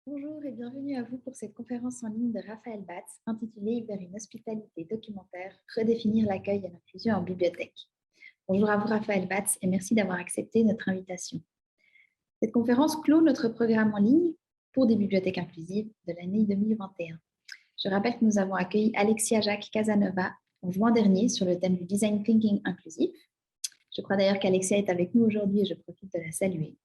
Bonjour et bienvenue à vous pour cette conférence en ligne de Raphaël Batz intitulée Vers une hospitalité documentaire, redéfinir l'accueil et l'inclusion en bibliothèque. Bonjour à vous Raphaël Batz et merci d'avoir accepté notre invitation. Cette conférence clôt notre programme en ligne pour des bibliothèques inclusives de l'année 2021. Je rappelle que nous avons accueilli Alexia Jacques Casanova en juin dernier sur le thème du design thinking inclusif. Je crois d'ailleurs qu'Alexia est avec nous aujourd'hui et je profite de la saluer.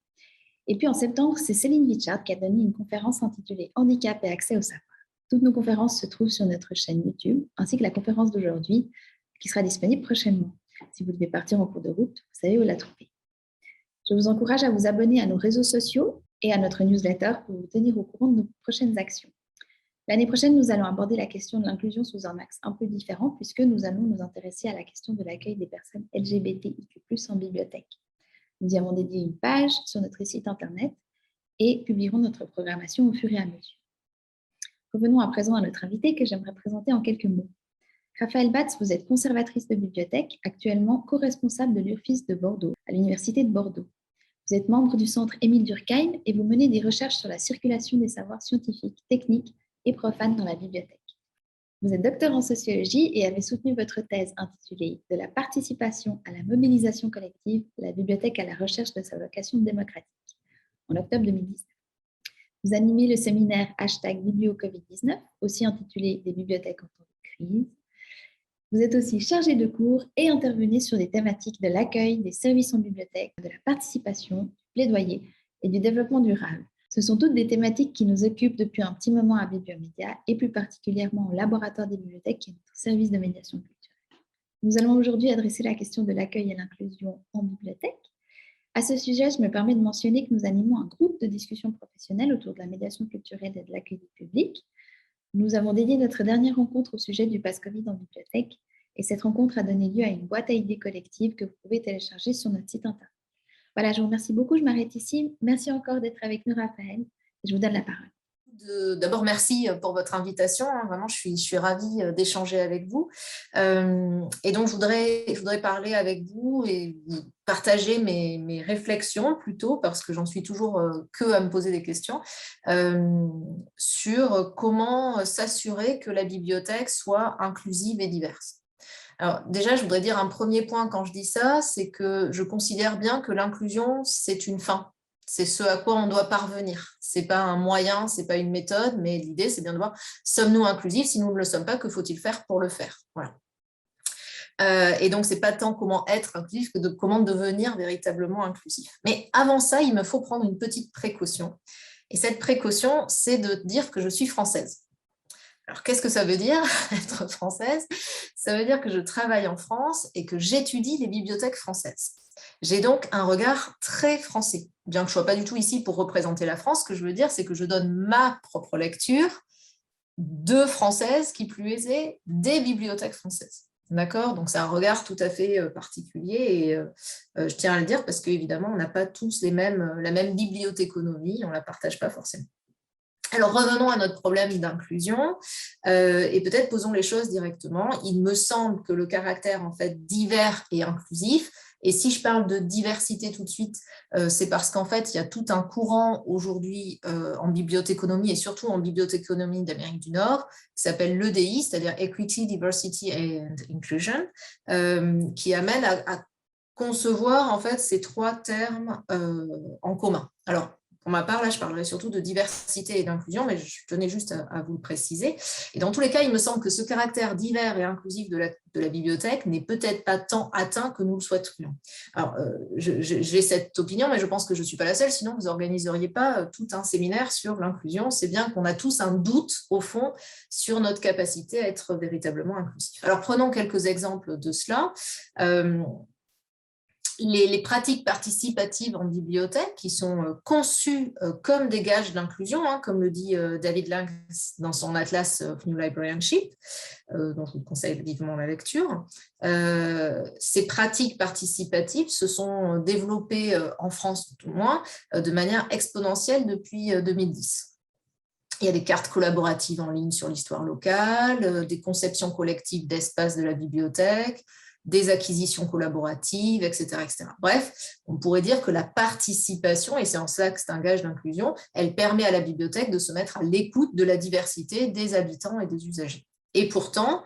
Et puis en septembre, c'est Céline Vichard qui a donné une conférence intitulée Handicap et accès au savoir. Toutes nos conférences se trouvent sur notre chaîne YouTube, ainsi que la conférence d'aujourd'hui, qui sera disponible prochainement. Si vous devez partir en cours de route, vous savez où la trouver. Je vous encourage à vous abonner à nos réseaux sociaux et à notre newsletter pour vous tenir au courant de nos prochaines actions. L'année prochaine, nous allons aborder la question de l'inclusion sous un axe un peu différent, puisque nous allons nous intéresser à la question de l'accueil des personnes LGBTIQ+ en bibliothèque. Nous y avons dédié une page sur notre site internet et publierons notre programmation au fur et à mesure. Revenons à présent à notre invité que j'aimerais présenter en quelques mots. Raphaël Batz, vous êtes conservatrice de bibliothèque, actuellement co-responsable de l'URFIS de Bordeaux, à l'Université de Bordeaux. Vous êtes membre du centre Émile Durkheim et vous menez des recherches sur la circulation des savoirs scientifiques, techniques et profanes dans la bibliothèque. Vous êtes docteur en sociologie et avez soutenu votre thèse intitulée « De la participation à la mobilisation collective, la bibliothèque à la recherche de sa vocation démocratique » en octobre 2019. Vous animez le séminaire #BiblioCovid19, aussi intitulé « Des bibliothèques en temps de crise ». Vous êtes aussi chargé de cours et intervenez sur des thématiques de l'accueil, des services en bibliothèque, de la participation, du plaidoyer et du développement durable. Ce sont toutes des thématiques qui nous occupent depuis un petit moment à Bibliomédia et plus particulièrement au laboratoire des bibliothèques qui est notre service de médiation culturelle. Nous allons aujourd'hui adresser la question de l'accueil et l'inclusion en bibliothèque. À ce sujet, je me permets de mentionner que nous animons un groupe de discussion professionnelle autour de la médiation culturelle et de l'accueil du public. Nous avons dédié notre dernière rencontre au sujet du pass Covid en bibliothèque et cette rencontre a donné lieu à une boîte à idées collective que vous pouvez télécharger sur notre site internet. Voilà, je vous remercie beaucoup, je m'arrête ici. Merci encore d'être avec nous, Raphaël, et je vous donne la parole. D'abord, merci pour votre invitation. Vraiment, je suis ravie d'échanger avec vous. Et donc, je voudrais parler avec vous et partager mes réflexions plutôt, parce que j'en suis toujours que à me poser des questions, sur comment s'assurer que la bibliothèque soit inclusive et diverse. Alors déjà, je voudrais dire un premier point quand je dis ça, c'est que je considère bien que l'inclusion, c'est une fin. C'est ce à quoi on doit parvenir. Ce n'est pas un moyen, ce n'est pas une méthode, mais l'idée, c'est bien de voir, sommes-nous inclusifs? Si nous ne le sommes pas, que faut-il faire pour le faire? Voilà. Et donc, ce n'est pas tant comment être inclusif que comment devenir véritablement inclusif. Mais avant ça, il me faut prendre une petite précaution. Et cette précaution, c'est de dire que je suis française. Alors, qu'est-ce que ça veut dire, être française? Ça veut dire que je travaille en France et que j'étudie les bibliothèques françaises. J'ai donc un regard très français. Bien que je ne sois pas du tout ici pour représenter la France, ce que je veux dire, c'est que je donne ma propre lecture de françaises, qui plus est, des bibliothèques françaises. D'accord? Donc, c'est un regard tout à fait particulier et je tiens à le dire parce qu'évidemment, on n'a pas tous la même bibliothéconomie, on ne la partage pas forcément. Alors, revenons à notre problème d'inclusion et peut-être posons les choses directement. Il me semble que le caractère en fait divers et inclusif, et si je parle de diversité tout de suite, c'est parce qu'en fait, il y a tout un courant aujourd'hui en bibliothéconomie et surtout en bibliothéconomie d'Amérique du Nord qui s'appelle l'EDI, c'est-à-dire Equity, Diversity and Inclusion, qui amène à concevoir en fait ces trois termes en commun. Alors, pour ma part, là, je parlerai surtout de diversité et d'inclusion, mais je tenais juste à vous le préciser. Et dans tous les cas, il me semble que ce caractère divers et inclusif de la bibliothèque n'est peut-être pas tant atteint que nous le souhaiterions. Alors, j'ai cette opinion, mais je pense que je ne suis pas la seule, sinon vous n'organiseriez pas tout un séminaire sur l'inclusion. C'est bien qu'on a tous un doute, au fond, sur notre capacité à être véritablement inclusif. Alors, prenons quelques exemples de cela. Les pratiques participatives en bibliothèque qui sont conçues comme des gages d'inclusion, comme le dit David Lang dans son Atlas of New Librarianship, dont je vous conseille vivement la lecture. Ces pratiques participatives se sont développées en France, tout au moins, de manière exponentielle depuis 2010. Il y a des cartes collaboratives en ligne sur l'histoire locale, des conceptions collectives d'espace de la bibliothèque, des acquisitions collaboratives, etc., etc. Bref, on pourrait dire que la participation, et c'est en ça que c'est un gage d'inclusion, elle permet à la bibliothèque de se mettre à l'écoute de la diversité des habitants et des usagers. Et pourtant,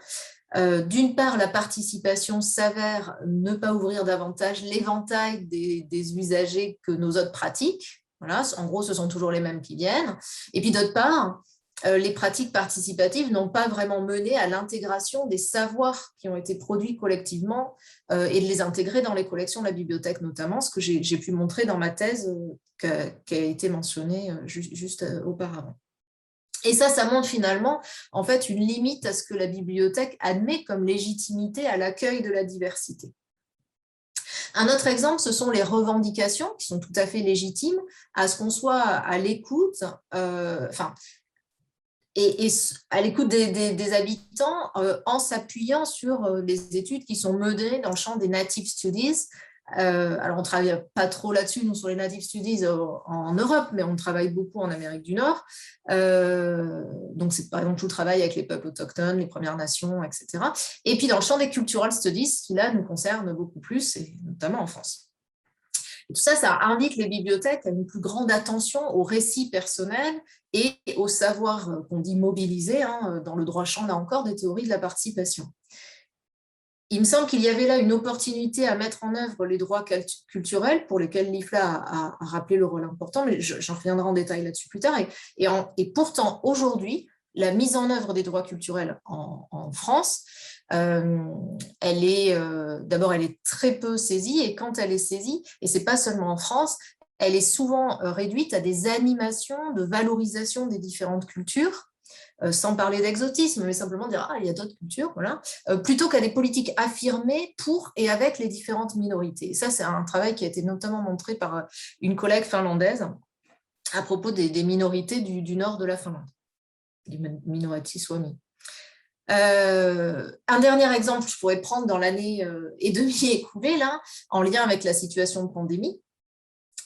d'une part, la participation s'avère ne pas ouvrir davantage l'éventail des usagers que nos autres pratiques. Voilà, en gros, ce sont toujours les mêmes qui viennent. Et puis d'autre part, les pratiques participatives n'ont pas vraiment mené à l'intégration des savoirs qui ont été produits collectivement et de les intégrer dans les collections de la bibliothèque notamment, ce que j'ai pu montrer dans ma thèse qui a été mentionnée juste auparavant. Et ça montre finalement en fait une limite à ce que la bibliothèque admet comme légitimité à l'accueil de la diversité. Un autre exemple, ce sont les revendications qui sont tout à fait légitimes à ce qu'on soit à l'écoute, et à l'écoute des habitants en s'appuyant sur les études qui sont menées dans le champ des Native Studies. Alors, on ne travaille pas trop là-dessus, nous, sur les Native Studies en Europe, mais on travaille beaucoup en Amérique du Nord. Donc, c'est par exemple tout le travail avec les peuples autochtones, les Premières Nations, etc. Et puis, dans le champ des Cultural Studies, qui là nous concerne beaucoup plus, et notamment en France. Et tout ça, ça invite les bibliothèques à une plus grande attention aux récits personnels et au savoir qu'on dit mobilisé, dans le droit champ, là encore, des théories de la participation. Il me semble qu'il y avait là une opportunité à mettre en œuvre les droits culturels pour lesquels l'IFLA a rappelé le rôle important, mais j'en reviendrai en détail là-dessus plus tard. Et pourtant, aujourd'hui, la mise en œuvre des droits culturels en France, d'abord, elle est très peu saisie, et quand elle est saisie, et ce n'est pas seulement en France, elle est souvent réduite à des animations de valorisation des différentes cultures, sans parler d'exotisme, mais simplement dire « ah, il y a d'autres cultures », voilà, plutôt qu'à des politiques affirmées pour et avec les différentes minorités. Et ça, c'est un travail qui a été notamment montré par une collègue finlandaise à propos des minorités du nord de la Finlande, les minorités swami. Un dernier exemple que je pourrais prendre dans l'année et demie écoulée, là, en lien avec la situation de pandémie,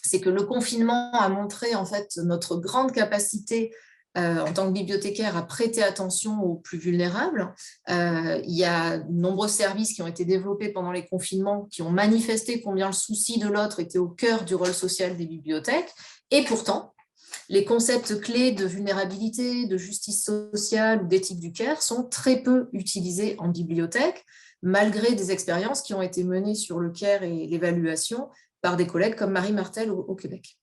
c'est que le confinement a montré en fait notre grande capacité en tant que bibliothécaire à prêter attention aux plus vulnérables. Il y a de nombreux services qui ont été développés pendant les confinements qui ont manifesté combien le souci de l'autre était au cœur du rôle social des bibliothèques. Et pourtant, les concepts clés de vulnérabilité, de justice sociale ou d'éthique du care sont très peu utilisés en bibliothèque, malgré des expériences qui ont été menées sur le care et l'évaluation par des collègues comme Marie Martel au Québec.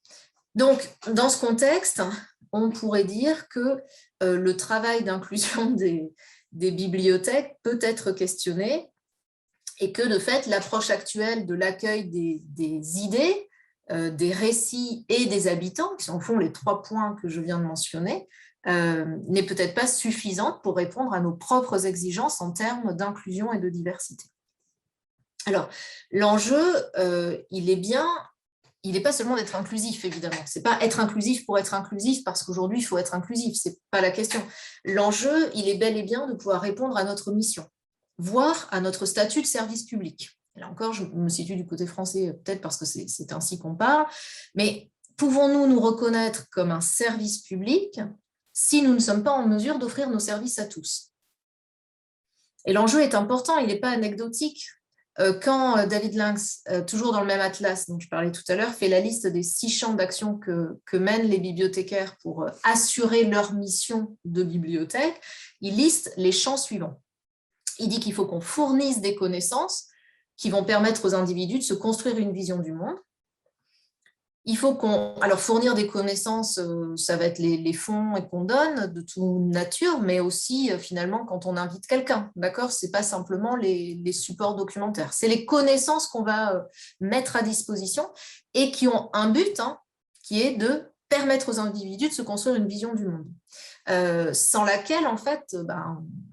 Donc, dans ce contexte, on pourrait dire que le travail d'inclusion des bibliothèques peut être questionné et que, de fait, l'approche actuelle de l'accueil des idées, des récits et des habitants, qui sont au fond les 3 points que je viens de mentionner, n'est peut-être pas suffisante pour répondre à nos propres exigences en termes d'inclusion et de diversité. Alors, l'enjeu, il n'est pas seulement d'être inclusif, évidemment. Ce n'est pas être inclusif pour être inclusif, parce qu'aujourd'hui, il faut être inclusif. Ce n'est pas la question. L'enjeu, il est bel et bien de pouvoir répondre à notre mission, voire à notre statut de service public. Là encore, je me situe du côté français, peut-être parce que c'est ainsi qu'on parle, mais pouvons-nous nous reconnaître comme un service public si nous ne sommes pas en mesure d'offrir nos services à tous? Et l'enjeu est important, il n'est pas anecdotique. Quand David Lynx, toujours dans le même atlas dont je parlais tout à l'heure, fait la liste des 6 champs d'action que mènent les bibliothécaires pour assurer leur mission de bibliothèque, il liste les champs suivants. Il dit qu'il faut qu'on fournisse des connaissances qui vont permettre aux individus de se construire une vision du monde. Il faut alors fournir des connaissances, ça va être les fonds qu'on donne de toute nature, mais aussi finalement quand on invite quelqu'un, d'accord? Ce n'est pas simplement les supports documentaires, c'est les connaissances qu'on va mettre à disposition et qui ont un but, qui est de permettre aux individus de se construire une vision du monde, sans laquelle en fait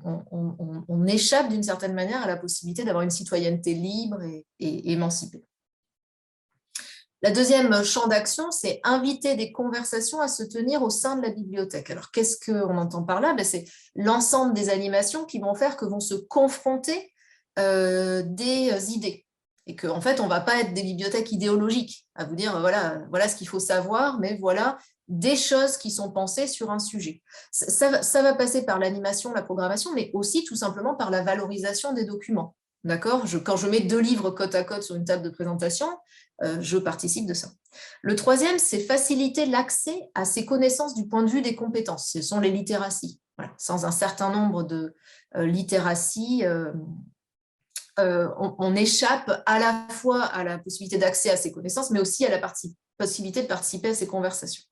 on échappe d'une certaine manière à la possibilité d'avoir une citoyenneté libre et émancipée. La deuxième champ d'action, c'est inviter des conversations à se tenir au sein de la bibliothèque. Alors, qu'est-ce qu'on entend par là? C'est l'ensemble des animations qui vont faire que vont se confronter des idées. Et qu'en fait, on ne va pas être des bibliothèques idéologiques, à vous dire, voilà ce qu'il faut savoir, mais voilà des choses qui sont pensées sur un sujet. Ça va passer par l'animation, la programmation, mais aussi tout simplement par la valorisation des documents. D'accord ? Quand je mets 2 livres côte à côte sur une table de présentation, je participe de ça. Le troisième, c'est faciliter l'accès à ces connaissances du point de vue des compétences. Ce sont les littératies. Voilà. Sans un certain nombre de littératies, on échappe à la fois à la possibilité d'accès à ces connaissances, mais aussi à la possibilité de participer à ces conversations.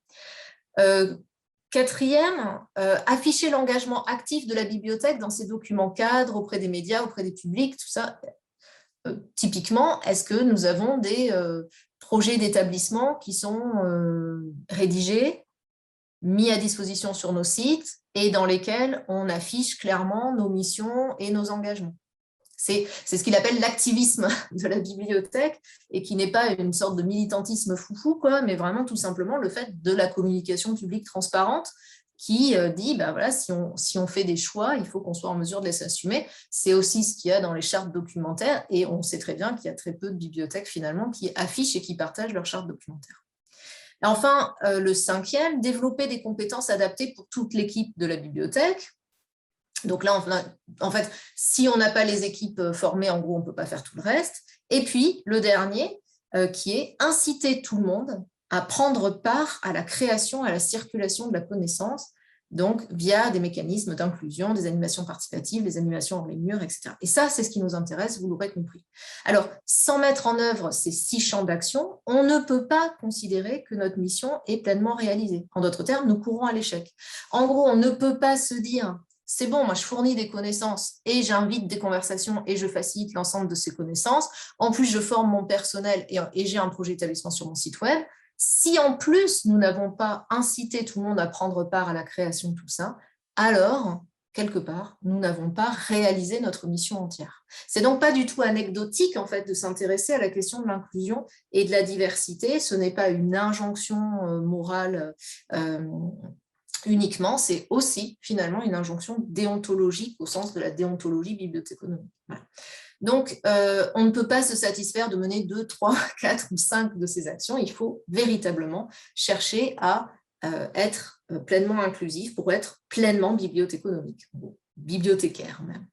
Quatrième, afficher l'engagement actif de la bibliothèque dans ses documents cadres, auprès des médias, auprès des publics, tout ça. Typiquement, est-ce que nous avons des projets d'établissement qui sont rédigés, mis à disposition sur nos sites et dans lesquels on affiche clairement nos missions et nos engagements? C'est ce qu'il appelle l'activisme de la bibliothèque et qui n'est pas une sorte de militantisme foufou, quoi, mais vraiment tout simplement le fait de la communication publique transparente qui dit, ben voilà, si on fait des choix, il faut qu'on soit en mesure de les assumer. C'est aussi ce qu'il y a dans les chartes documentaires et on sait très bien qu'il y a très peu de bibliothèques finalement qui affichent et qui partagent leurs chartes documentaires. Et enfin, le cinquième, développer des compétences adaptées pour toute l'équipe de la bibliothèque. Donc là, en fait, si on n'a pas les équipes formées, en gros, on ne peut pas faire tout le reste. Et puis, le dernier, qui est inciter tout le monde à prendre part à la création, à la circulation de la connaissance, donc via des mécanismes d'inclusion, des animations participatives, des animations hors les murs, etc. Et ça, c'est ce qui nous intéresse, vous l'aurez compris. Alors, sans mettre en œuvre ces 6 champs d'action, on ne peut pas considérer que notre mission est pleinement réalisée. En d'autres termes, nous courons à l'échec. En gros, on ne peut pas se dire... C'est bon, moi je fournis des connaissances et j'invite des conversations et je facilite l'ensemble de ces connaissances. En plus, je forme mon personnel et j'ai un projet d'établissement sur mon site web. Si en plus, nous n'avons pas incité tout le monde à prendre part à la création de tout ça, alors, quelque part, nous n'avons pas réalisé notre mission entière. C'est donc pas du tout anecdotique en fait, de s'intéresser à la question de l'inclusion et de la diversité. Ce n'est pas une injonction morale uniquement, c'est aussi finalement une injonction déontologique au sens de la déontologie bibliothéconomique. Voilà. Donc, on ne peut pas se satisfaire de mener 2, 3, 4 ou 5 de ces actions. Il faut véritablement chercher à être pleinement inclusif pour être pleinement bibliothéconomique, bibliothécaire même.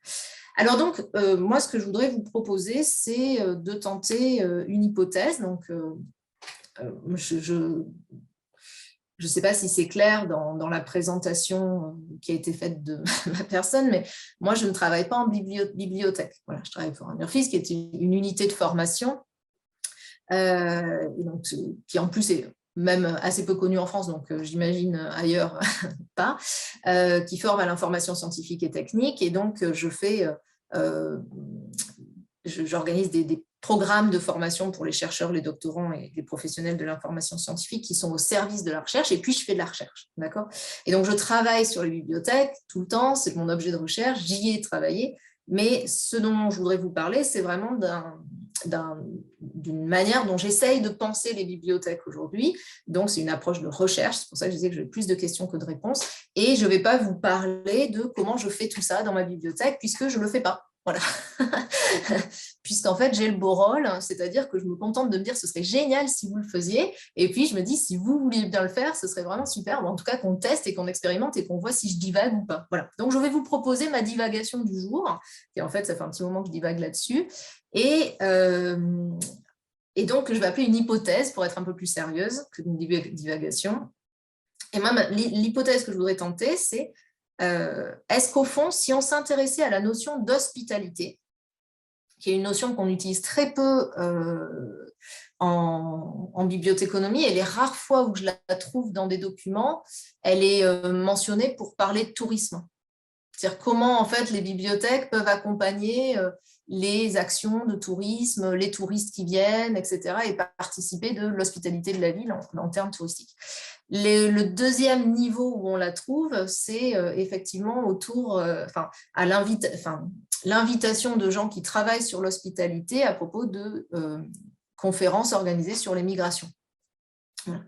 Alors donc, moi, ce que je voudrais vous proposer, c'est de tenter une hypothèse. Donc, je ne sais pas si c'est clair dans la présentation qui a été faite de ma personne, mais moi, je ne travaille pas en bibliothèque. Voilà, je travaille pour un URFIS, qui est une unité de formation, donc, qui en plus est même assez peu connue en France, donc j'imagine ailleurs pas, qui forme à l'information scientifique et technique. Et donc, j'organise des programmes de formation pour les chercheurs, les doctorants et les professionnels de l'information scientifique qui sont au service de la recherche, et puis je fais de la recherche, d'accord ? Et donc, je travaille sur les bibliothèques tout le temps, c'est mon objet de recherche, j'y ai travaillé, mais ce dont je voudrais vous parler, c'est vraiment d'une manière dont j'essaye de penser les bibliothèques aujourd'hui. Donc, c'est une approche de recherche, c'est pour ça que je disais que j'ai plus de questions que de réponses, et je ne vais pas vous parler de comment je fais tout ça dans ma bibliothèque, puisque je ne le fais pas. Voilà. Puisqu'en fait, j'ai le beau rôle, c'est-à-dire que je me contente de me dire ce serait génial si vous le faisiez, et puis je me dis si vous vouliez bien le faire, ce serait vraiment super, ou en tout cas qu'on teste et qu'on expérimente et qu'on voit si je divague ou pas. Voilà. Donc, je vais vous proposer ma divagation du jour, et en fait, ça fait un petit moment que je divague là-dessus, et donc, je vais appeler une hypothèse pour être un peu plus sérieuse qu'une divagation. Et moi, l'hypothèse que je voudrais tenter, c'est est-ce qu'au fond, si on s'intéressait à la notion d'hospitalité, qui est une notion qu'on utilise très peu en bibliothéconomie, et les rares fois où je la trouve dans des documents, elle est mentionnée pour parler de tourisme. C'est-à-dire comment en fait les bibliothèques peuvent accompagner les actions de tourisme, les touristes qui viennent, etc., et participer de l'hospitalité de la ville en termes touristiques. Le deuxième niveau où on la trouve, c'est effectivement autour, à l'invitation de gens qui travaillent sur l'hospitalité à propos de conférences organisées sur les migrations. Voilà.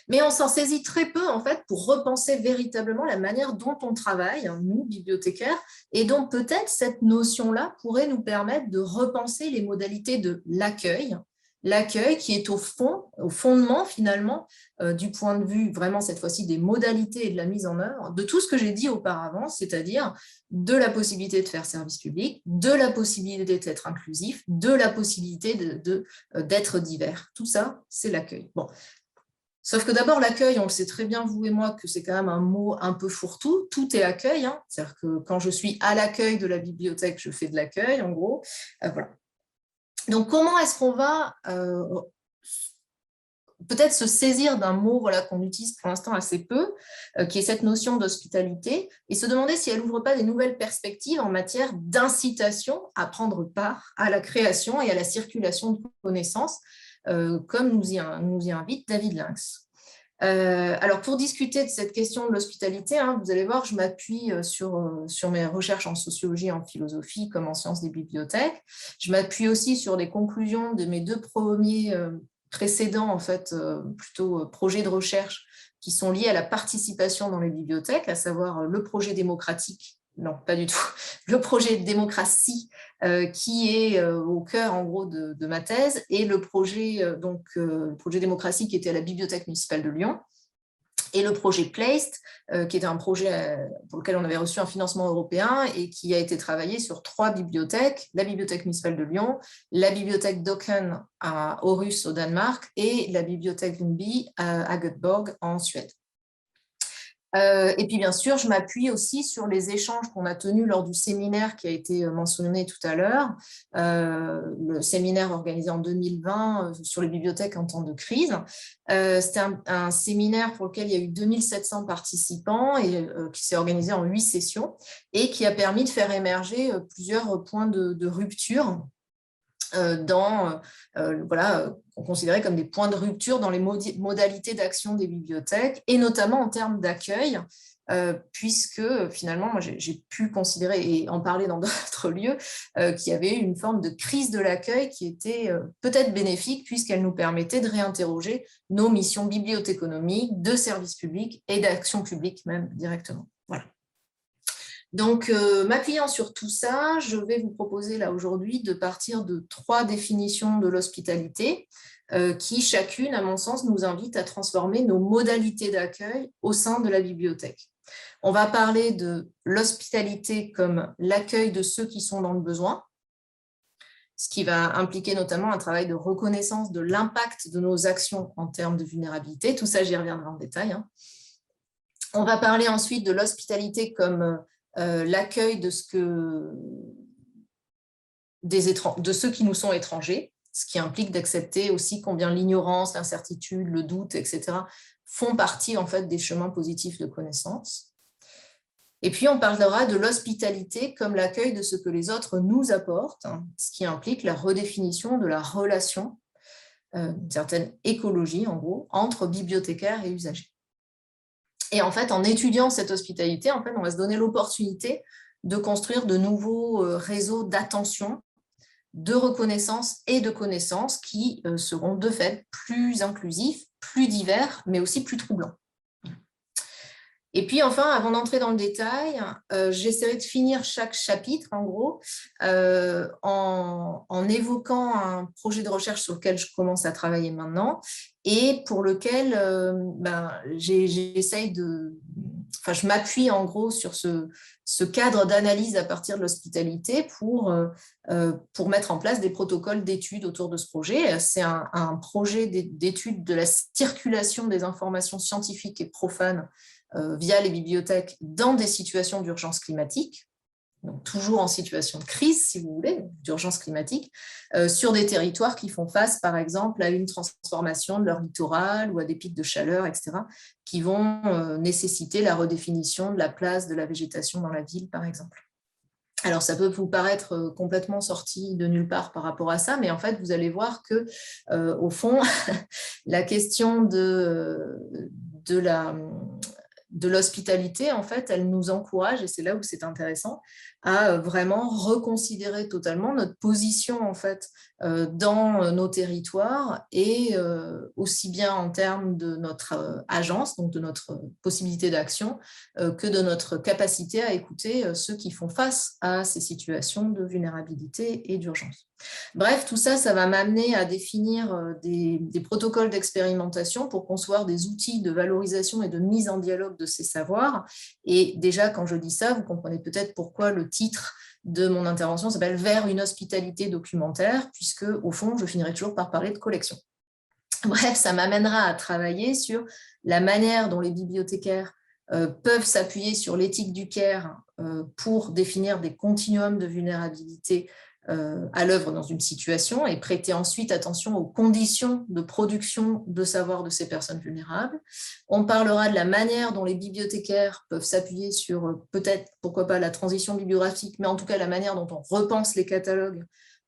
Mais on s'en saisit très peu, en fait, pour repenser véritablement la manière dont on travaille, nous, bibliothécaires, et donc peut-être cette notion-là pourrait nous permettre de repenser les modalités de l'accueil, l'accueil qui est au fondement finalement, du point de vue vraiment cette fois-ci des modalités et de la mise en œuvre, de tout ce que j'ai dit auparavant, c'est-à-dire de la possibilité de faire service public, de la possibilité d'être inclusif, de la possibilité d'être divers. Tout ça, c'est l'accueil. Bon. Sauf que d'abord, l'accueil, on le sait très bien, vous et moi, que c'est quand même un mot un peu fourre-tout. Tout est accueil, hein. C'est-à-dire que quand je suis à l'accueil de la bibliothèque, je fais de l'accueil, en gros. Voilà. Donc, comment est-ce qu'on va peut-être se saisir d'un mot qu'on utilise pour l'instant assez peu, qui est cette notion d'hospitalité, et se demander si elle n'ouvre pas des nouvelles perspectives en matière d'incitation à prendre part à la création et à la circulation de connaissances, comme nous y invite David Lynx. Alors, pour discuter de cette question de l'hospitalité, vous allez voir, je m'appuie sur mes recherches en sociologie et en philosophie, comme en sciences des bibliothèques. Je m'appuie aussi sur les conclusions de mes 2 premiers précédents, en fait, plutôt projets de recherche qui sont liés à la participation dans les bibliothèques, à savoir le projet démocratique. Non, pas du tout. Le projet de démocratie qui est au cœur, en gros, de ma thèse, et le projet démocratie qui était à la Bibliothèque municipale de Lyon, et le projet Placed, qui était un projet pour lequel on avait reçu un financement européen et qui a été travaillé sur 3 bibliothèques, la Bibliothèque municipale de Lyon, la Bibliothèque Docken à Aarhus au Danemark et la Bibliothèque Lundby à Göteborg en Suède. Et puis, bien sûr, je m'appuie aussi sur les échanges qu'on a tenus lors du séminaire qui a été mentionné tout à l'heure, le séminaire organisé en 2020 sur les bibliothèques en temps de crise. C'était un séminaire pour lequel il y a eu 2700 participants et qui s'est organisé en 8 sessions et qui a permis de faire émerger plusieurs points de rupture qu'on considérait comme des points de rupture dans les modalités d'action des bibliothèques, et notamment en termes d'accueil, puisque finalement, moi, j'ai pu considérer et en parler dans d'autres lieux, qu'il y avait une forme de crise de l'accueil qui était peut-être bénéfique, puisqu'elle nous permettait de réinterroger nos missions bibliothéconomiques, de service public et d'action publique même directement. Voilà. Donc, m'appuyant sur tout ça, je vais vous proposer là aujourd'hui de partir de 3 définitions de l'hospitalité qui, chacune, à mon sens, nous invite à transformer nos modalités d'accueil au sein de la bibliothèque. On va parler de l'hospitalité comme l'accueil de ceux qui sont dans le besoin, ce qui va impliquer notamment un travail de reconnaissance de l'impact de nos actions en termes de vulnérabilité. Tout ça, j'y reviendrai en détail. On va parler ensuite de l'hospitalité comme l'accueil de ceux qui nous sont étrangers, ce qui implique d'accepter aussi combien l'ignorance, l'incertitude, le doute, etc. font partie en fait des chemins positifs de connaissance. Et puis on parlera de l'hospitalité comme l'accueil de ce que les autres nous apportent, ce qui implique la redéfinition de la relation, une certaine écologie en gros, entre bibliothécaires et usagers. Et en fait, en étudiant cette hospitalité, en fait, on va se donner l'opportunité de construire de nouveaux réseaux d'attention, de reconnaissance et de connaissance qui seront de fait plus inclusifs, plus divers, mais aussi plus troublants. Et puis enfin, avant d'entrer dans le détail, j'essaierai de finir chaque chapitre, en gros, en évoquant un projet de recherche sur lequel je commence à travailler maintenant et pour lequel je m'appuie en gros sur ce cadre d'analyse à partir de l'hospitalité pour mettre en place des protocoles d'études autour de ce projet. C'est un projet d'étude de la circulation des informations scientifiques et profanes via les bibliothèques dans des situations d'urgence climatique, donc toujours en situation de crise, si vous voulez, d'urgence climatique, sur des territoires qui font face, par exemple, à une transformation de leur littoral ou à des pics de chaleur, etc., qui vont nécessiter la redéfinition de la place de la végétation dans la ville, par exemple. Alors, ça peut vous paraître complètement sorti de nulle part par rapport à ça, mais en fait, vous allez voir que, au fond, la question de l'hospitalité, en fait, elle nous encourage, et c'est là où c'est intéressant, à vraiment reconsidérer totalement notre position, en fait, dans nos territoires, et aussi bien en termes de notre agence, donc de notre possibilité d'action, que de notre capacité à écouter ceux qui font face à ces situations de vulnérabilité et d'urgence. Bref, tout ça, ça va m'amener à définir des protocoles d'expérimentation pour concevoir des outils de valorisation et de mise en dialogue de ces savoirs. Et déjà, quand je dis ça, vous comprenez peut-être pourquoi le titre de mon intervention s'appelle « Vers une hospitalité documentaire », puisque, au fond, je finirai toujours par parler de collection. Bref, ça m'amènera à travailler sur la manière dont les bibliothécaires peuvent s'appuyer sur l'éthique du care pour définir des continuums de vulnérabilité à l'œuvre dans une situation et prêter ensuite attention aux conditions de production de savoir de ces personnes vulnérables. On parlera de la manière dont les bibliothécaires peuvent s'appuyer sur peut-être, pourquoi pas, la transition bibliographique, mais en tout cas la manière dont on repense les catalogues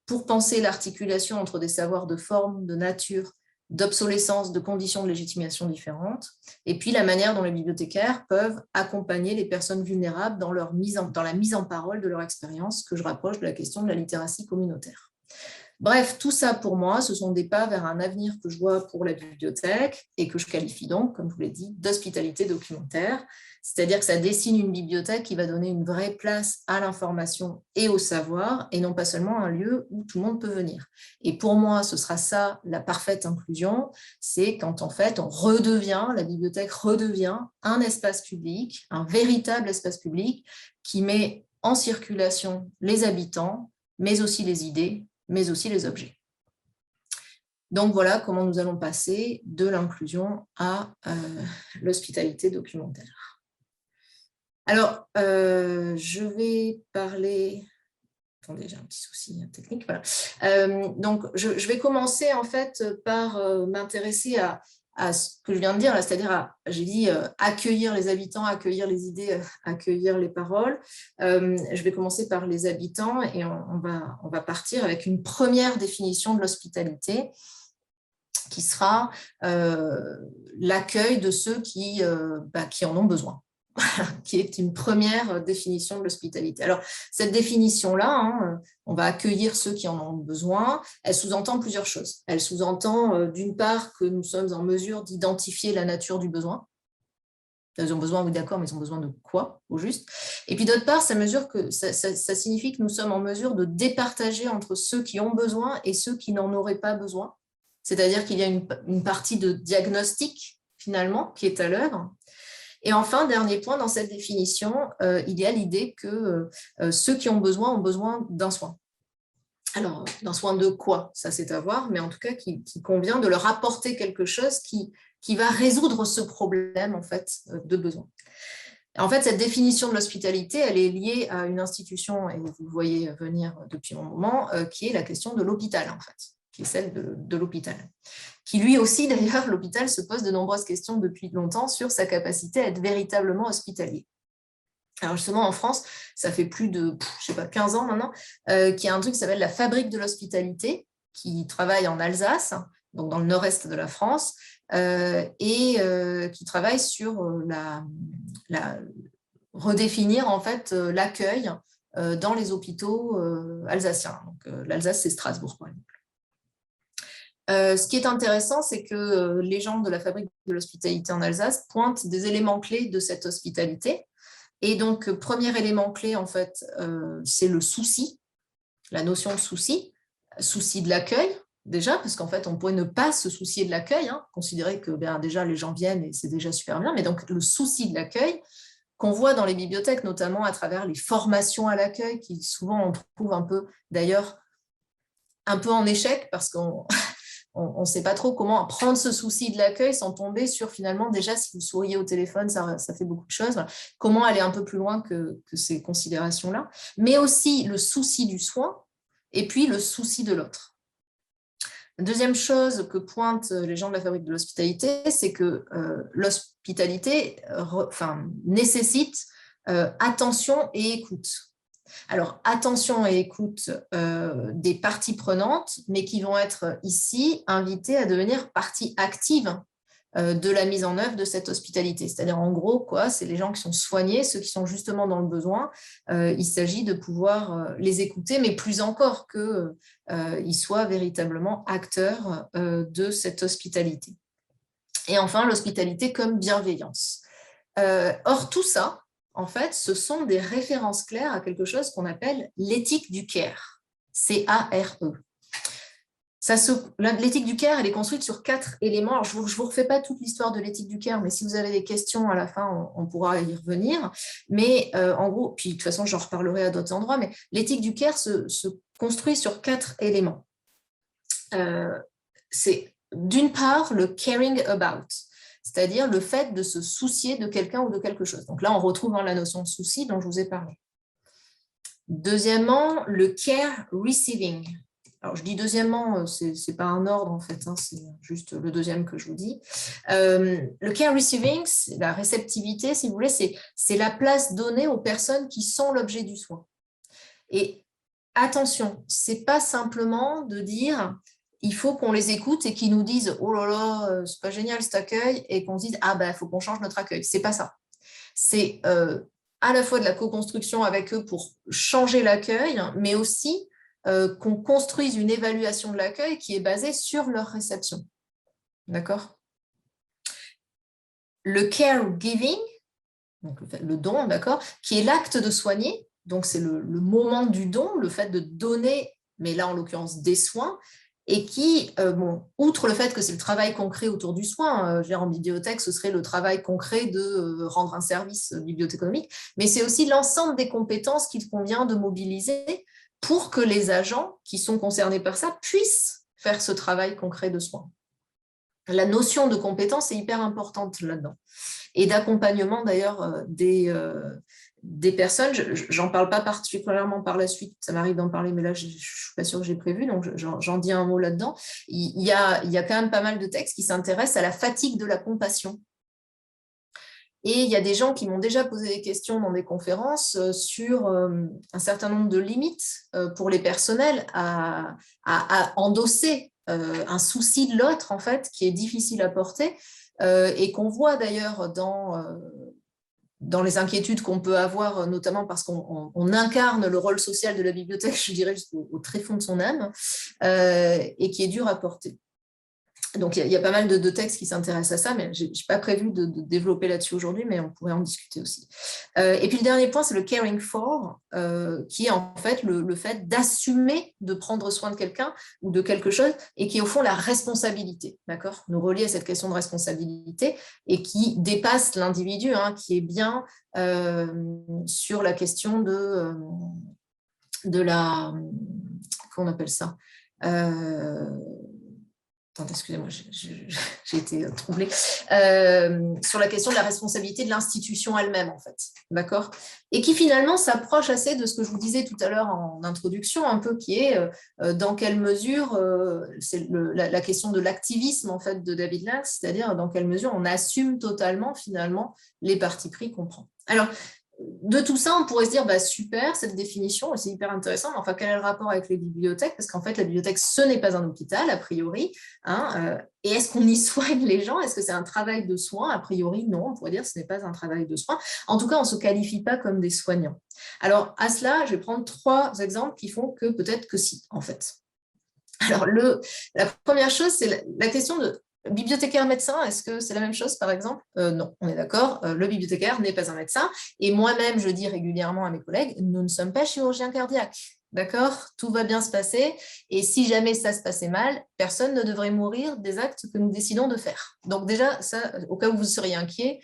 pour penser l'articulation entre des savoirs de forme, de nature, d'obsolescence, de conditions de légitimation différentes, et puis la manière dont les bibliothécaires peuvent accompagner les personnes vulnérables dans la mise en parole de leur expérience, que je rapproche de la question de la littératie communautaire. Bref, tout ça pour moi, ce sont des pas vers un avenir que je vois pour la bibliothèque et que je qualifie donc, comme je vous l'ai dit, d'hospitalité documentaire. C'est-à-dire que ça dessine une bibliothèque qui va donner une vraie place à l'information et au savoir, et non pas seulement un lieu où tout le monde peut venir. Et pour moi, ce sera ça, la parfaite inclusion, c'est quand en fait la bibliothèque redevient un espace public, un véritable espace public qui met en circulation les habitants, mais aussi les idées, mais aussi les objets. Donc voilà comment nous allons passer de l'inclusion à l'hospitalité documentaire. Alors, je vais parler... Attendez, j'ai un petit souci technique. Voilà. Donc, je vais commencer en fait par m'intéresser à ce que je viens de dire, c'est-à-dire, j'ai dit accueillir les habitants, accueillir les idées, accueillir les paroles. Je vais commencer par les habitants et on va partir avec une première définition de l'hospitalité qui sera l'accueil de ceux qui en ont besoin. Qui est une première définition de l'hospitalité. Alors, cette définition-là, on va accueillir ceux qui en ont besoin, elle sous-entend plusieurs choses. Elle sous-entend, d'une part, que nous sommes en mesure d'identifier la nature du besoin. Ils ont besoin, oui, d'accord, mais ils ont besoin de quoi, au juste? Et puis, d'autre part, ça signifie que nous sommes en mesure de départager entre ceux qui ont besoin et ceux qui n'en auraient pas besoin. C'est-à-dire qu'il y a une partie de diagnostic, finalement, qui est à l'œuvre. Et enfin, dernier point, dans cette définition, il y a l'idée que ceux qui ont besoin d'un soin. Alors, d'un soin de quoi? Ça, c'est à voir, mais en tout cas, qui convient de leur apporter quelque chose qui va résoudre ce problème, en fait, de besoin. En fait, cette définition de l'hospitalité, elle est liée à une institution, et vous le voyez venir depuis un moment, qui est la question de l'hôpital, en fait, qui est celle de l'hôpital. Qui lui aussi, d'ailleurs, l'hôpital se pose de nombreuses questions depuis longtemps sur sa capacité à être véritablement hospitalier. Alors justement, en France, ça fait plus de 15 ans maintenant, qu'il y a un truc qui s'appelle la Fabrique de l'hospitalité, qui travaille en Alsace, donc dans le nord-est de la France, et qui travaille sur redéfinir en fait l'accueil dans les hôpitaux alsaciens. Donc l'Alsace, c'est Strasbourg, par exemple. Ce qui est intéressant, c'est que les gens de la Fabrique de l'hospitalité en Alsace pointent des éléments clés de cette hospitalité. Et donc, premier élément clé, en fait, c'est le souci, la notion de souci de l'accueil, déjà, parce qu'en fait, on pourrait ne pas se soucier de l'accueil, considérer que déjà les gens viennent et c'est déjà super bien, mais donc le souci de l'accueil, qu'on voit dans les bibliothèques, notamment à travers les formations à l'accueil, qui souvent on trouve un peu, d'ailleurs, un peu en échec, parce qu'on ne sait pas trop comment prendre ce souci de l'accueil sans tomber sur finalement, déjà, si vous souriez au téléphone, ça fait beaucoup de choses. Comment aller un peu plus loin que ces considérations-là, mais aussi le souci du soin et puis le souci de l'autre. Deuxième chose que pointent les gens de la Fabrique de l'hospitalité, c'est que l'hospitalité nécessite attention et écoute. Alors, attention et écoute des parties prenantes, mais qui vont être ici invitées à devenir partie active de la mise en œuvre de cette hospitalité. C'est-à-dire, en gros, c'est les gens qui sont soignés, ceux qui sont justement dans le besoin. Il s'agit de pouvoir les écouter, mais plus encore qu'ils soient véritablement acteurs de cette hospitalité. Et enfin, l'hospitalité comme bienveillance. Or, tout ça, en fait, ce sont des références claires à quelque chose qu'on appelle l'éthique du care. C-A-R-E. L'éthique du care, elle est construite sur 4 éléments. Alors, je ne vous refais pas toute l'histoire de l'éthique du care, mais si vous avez des questions à la fin, on pourra y revenir. Mais en gros, puis de toute façon, j'en reparlerai à d'autres endroits, mais l'éthique du care se construit sur 4 éléments. C'est d'une part le caring about, c'est-à-dire le fait de se soucier de quelqu'un ou de quelque chose. Donc là, on retrouve la notion de souci dont je vous ai parlé. Deuxièmement, le care receiving. Alors, je dis deuxièmement, ce n'est pas un ordre en fait, c'est juste le deuxième que je vous dis. Le care receiving, la réceptivité, si vous voulez, c'est la place donnée aux personnes qui sont l'objet du soin. Et attention, ce n'est pas simplement de dire il faut qu'on les écoute et qu'ils nous disent oh là là, c'est pas génial cet accueil, et qu'on se dise ah ben, il faut qu'on change notre accueil. C'est pas ça. C'est à la fois de la co-construction avec eux pour changer l'accueil, mais aussi qu'on construise une évaluation de l'accueil qui est basée sur leur réception. D'accord ? Le caregiving, donc le don, d'accord, qui est l'acte de soigner, donc c'est le moment du don, le fait de donner, mais là en l'occurrence des soins, et qui, outre le fait que c'est le travail concret autour du soin, en bibliothèque, ce serait le travail concret de rendre un service bibliothéconomique, mais c'est aussi l'ensemble des compétences qu'il convient de mobiliser pour que les agents qui sont concernés par ça puissent faire ce travail concret de soin. La notion de compétence est hyper importante là-dedans. Et d'accompagnement d'ailleurs des personnes, j'en parle pas particulièrement par la suite, ça m'arrive d'en parler, mais là je ne suis pas sûre que j'ai prévu, donc j'en dis un mot là-dedans. Il y a quand même pas mal de textes qui s'intéressent à la fatigue de la compassion. Et il y a des gens qui m'ont déjà posé des questions dans des conférences sur un certain nombre de limites pour les personnels à endosser un souci de l'autre, en fait, qui est difficile à porter et qu'on voit d'ailleurs dans les inquiétudes qu'on peut avoir, notamment parce qu'on incarne le rôle social de la bibliothèque, je dirais, jusqu'au très fond de son âme, et qui est dur à porter. Donc, il y a pas mal de textes qui s'intéressent à ça, mais je n'ai pas prévu de développer là-dessus aujourd'hui, mais on pourrait en discuter aussi. Et puis, le dernier point, c'est le caring for, qui est en fait le fait d'assumer de prendre soin de quelqu'un ou de quelque chose, et qui est au fond la responsabilité, d'accord ? Nous relie à cette question de responsabilité, et qui dépasse l'individu, qui est bien sur la question de la... Comment on appelle ça ? Excusez-moi, j'ai été troublée. Sur la question de la responsabilité de l'institution elle-même, en fait. D'accord ? Et qui finalement s'approche assez de ce que je vous disais tout à l'heure en introduction, un peu, qui est dans quelle mesure, c'est la question de l'activisme, en fait, de David Lacks, c'est-à-dire dans quelle mesure on assume totalement, finalement, les partis pris qu'on prend. Alors, de tout ça, on pourrait se dire, super, cette définition, c'est hyper intéressant, mais enfin, quel est le rapport avec les bibliothèques ? Parce qu'en fait, la bibliothèque, ce n'est pas un hôpital, a priori. Et est-ce qu'on y soigne les gens ? Est-ce que c'est un travail de soin ? A priori, non, on pourrait dire que ce n'est pas un travail de soin. En tout cas, on ne se qualifie pas comme des soignants. Alors, à cela, je vais prendre 3 exemples qui font que peut-être que si, en fait. Alors, la première chose, c'est la question de bibliothécaire médecin, est-ce que c'est la même chose par exemple ? Non, on est d'accord, le bibliothécaire n'est pas un médecin. Et moi-même, je dis régulièrement à mes collègues, nous ne sommes pas chirurgiens cardiaques. D'accord ? Tout va bien se passer. Et si jamais ça se passait mal, personne ne devrait mourir des actes que nous décidons de faire. Donc déjà, ça, au cas où vous seriez inquiet,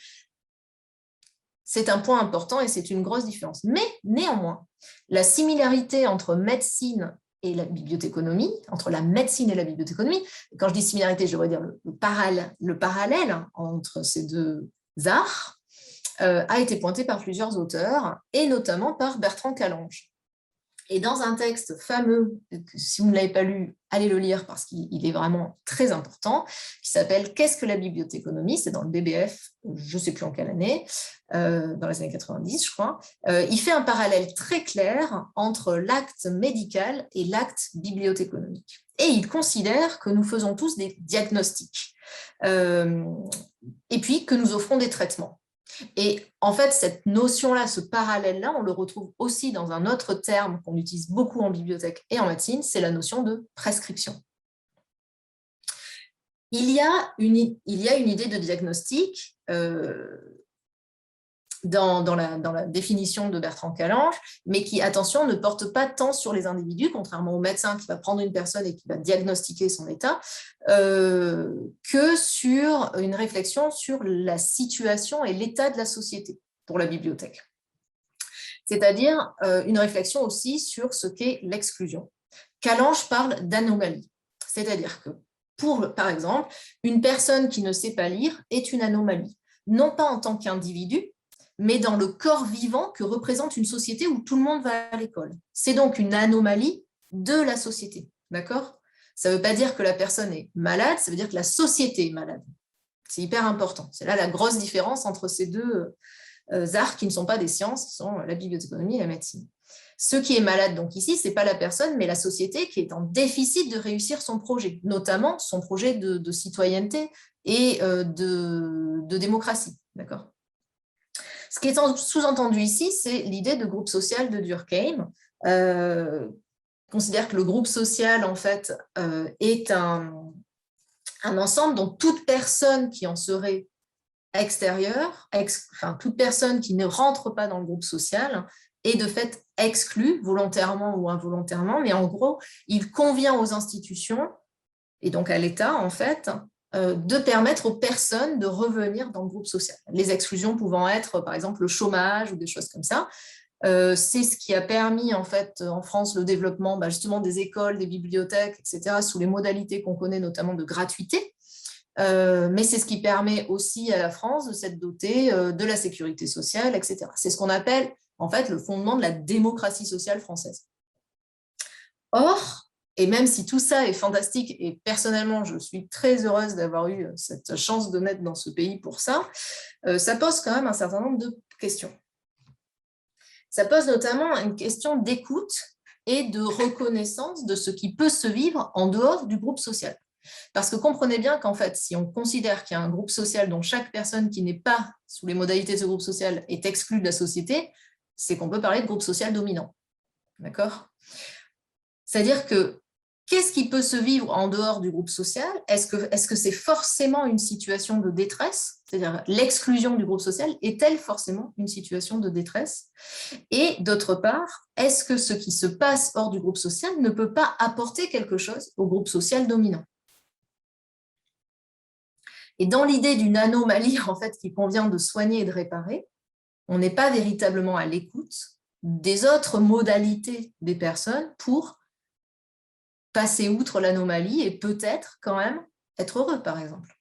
c'est un point important et c'est une grosse différence. Mais néanmoins, la similarité entre médecine et la bibliothéconomie, entre la médecine et la bibliothéconomie. Quand je dis similarité, je devrais dire le parallèle entre ces deux arts a été pointé par plusieurs auteurs, et notamment par Bertrand Callange. Et dans un texte fameux, si vous ne l'avez pas lu, allez le lire parce qu'il est vraiment très important, qui s'appelle « Qu'est-ce que la bibliothéconomie ?» C'est dans le BBF, je ne sais plus en quelle année, dans les années 90, je crois. Il fait un parallèle très clair entre l'acte médical et l'acte bibliothéconomique. Et il considère que nous faisons tous des diagnostics et puis que nous offrons des traitements. Et en fait, cette notion-là, ce parallèle-là, on le retrouve aussi dans un autre terme qu'on utilise beaucoup en bibliothèque et en médecine, c'est la notion de prescription. Il y a une idée de diagnostic dans la définition de Bertrand Calange, mais qui, attention, ne porte pas tant sur les individus, contrairement au médecin qui va prendre une personne et qui va diagnostiquer son état, que sur une réflexion sur la situation et l'état de la société pour la bibliothèque. C'est-à-dire une réflexion aussi sur ce qu'est l'exclusion. Calange parle d'anomalie, c'est-à-dire que, par exemple, une personne qui ne sait pas lire est une anomalie, non pas en tant qu'individu, mais dans le corps vivant que représente une société où tout le monde va à l'école. C'est donc une anomalie de la société, d'accord ? Ça ne veut pas dire que la personne est malade, ça veut dire que la société est malade. C'est hyper important. C'est là la grosse différence entre ces deux arts qui ne sont pas des sciences, qui sont la bibliothéconomie et la médecine. Ce qui est malade, donc ici, ce n'est pas la personne, mais la société qui est en déficit de réussir son projet, notamment son projet de citoyenneté et de démocratie, d'accord ? Ce qui est sous-entendu ici, c'est l'idée de groupe social de Durkheim. Considère que le groupe social, en fait, est un ensemble dont toute personne qui en serait extérieure, toute personne qui ne rentre pas dans le groupe social est de fait exclue, volontairement ou involontairement, mais en gros, il convient aux institutions et donc à l'État, en fait, de permettre aux personnes de revenir dans le groupe social. Les exclusions pouvant être, par exemple, le chômage ou des choses comme ça. C'est ce qui a permis, en fait, en France, le développement justement des écoles, des bibliothèques, etc., sous les modalités qu'on connaît, notamment de gratuité. Mais c'est ce qui permet aussi à la France de s'être dotée de la sécurité sociale, etc. C'est ce qu'on appelle, en fait, le fondement de la démocratie sociale française. Or, et même si tout ça est fantastique, et personnellement, je suis très heureuse d'avoir eu cette chance de naître dans ce pays pour ça, ça pose quand même un certain nombre de questions. Ça pose notamment une question d'écoute et de reconnaissance de ce qui peut se vivre en dehors du groupe social. Parce que comprenez bien qu'en fait, si on considère qu'il y a un groupe social dont chaque personne qui n'est pas sous les modalités de ce groupe social est exclue de la société, c'est qu'on peut parler de groupe social dominant. D'accord ? C'est-à-dire que qu'est-ce qui peut se vivre en dehors du groupe social ? Est-ce que c'est forcément une situation de détresse ? C'est-à-dire l'exclusion du groupe social est-elle forcément une situation de détresse ? Et d'autre part, est-ce que ce qui se passe hors du groupe social ne peut pas apporter quelque chose au groupe social dominant ? Et dans l'idée d'une anomalie en fait, qu'il convient de soigner et de réparer, on n'est pas véritablement à l'écoute des autres modalités des personnes pour passer outre l'anomalie et peut-être quand même être heureux, par exemple.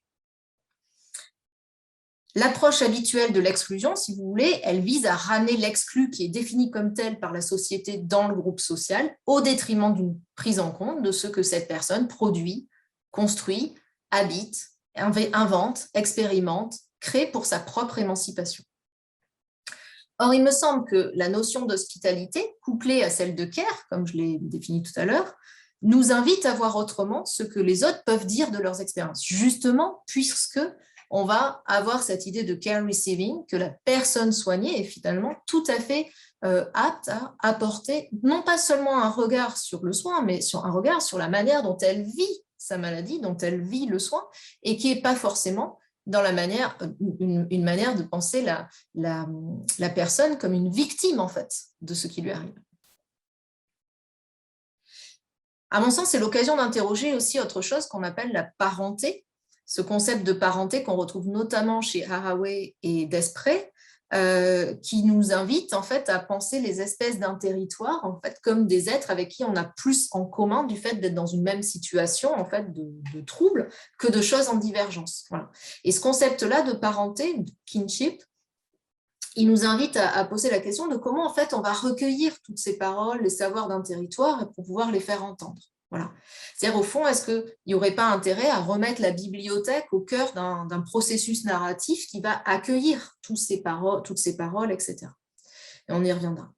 L'approche habituelle de l'exclusion, si vous voulez, elle vise à ramener l'exclu qui est défini comme tel par la société dans le groupe social au détriment d'une prise en compte de ce que cette personne produit, construit, habite, invente, expérimente, crée pour sa propre émancipation. Or, il me semble que la notion d'hospitalité, couplée à celle de care, comme je l'ai définie tout à l'heure, nous invite à voir autrement ce que les autres peuvent dire de leurs expériences, justement puisque on va avoir cette idée de care receiving, que la personne soignée est finalement tout à fait apte à apporter non pas seulement un regard sur le soin, mais un regard sur la manière dont elle vit sa maladie, dont elle vit le soin, et qui n'est pas forcément dans la manière, une manière de penser la personne comme une victime en fait de ce qui lui arrive. À mon sens, c'est l'occasion d'interroger aussi autre chose qu'on appelle la parenté, ce concept de parenté qu'on retrouve notamment chez Haraway et Desprez, qui nous invite en fait à penser les espèces d'un territoire en fait comme des êtres avec qui on a plus en commun du fait d'être dans une même situation en fait de trouble que de choses en divergence. Voilà. Et ce concept-là de parenté, de kinship, il nous invite à poser la question de comment en fait on va recueillir toutes ces paroles, les savoirs d'un territoire pour pouvoir les faire entendre. Voilà. C'est-à-dire au fond, est-ce qu'il n'y aurait pas intérêt à remettre la bibliothèque au cœur d'un processus narratif qui va accueillir toutes ces paroles, etc. Et on y reviendra.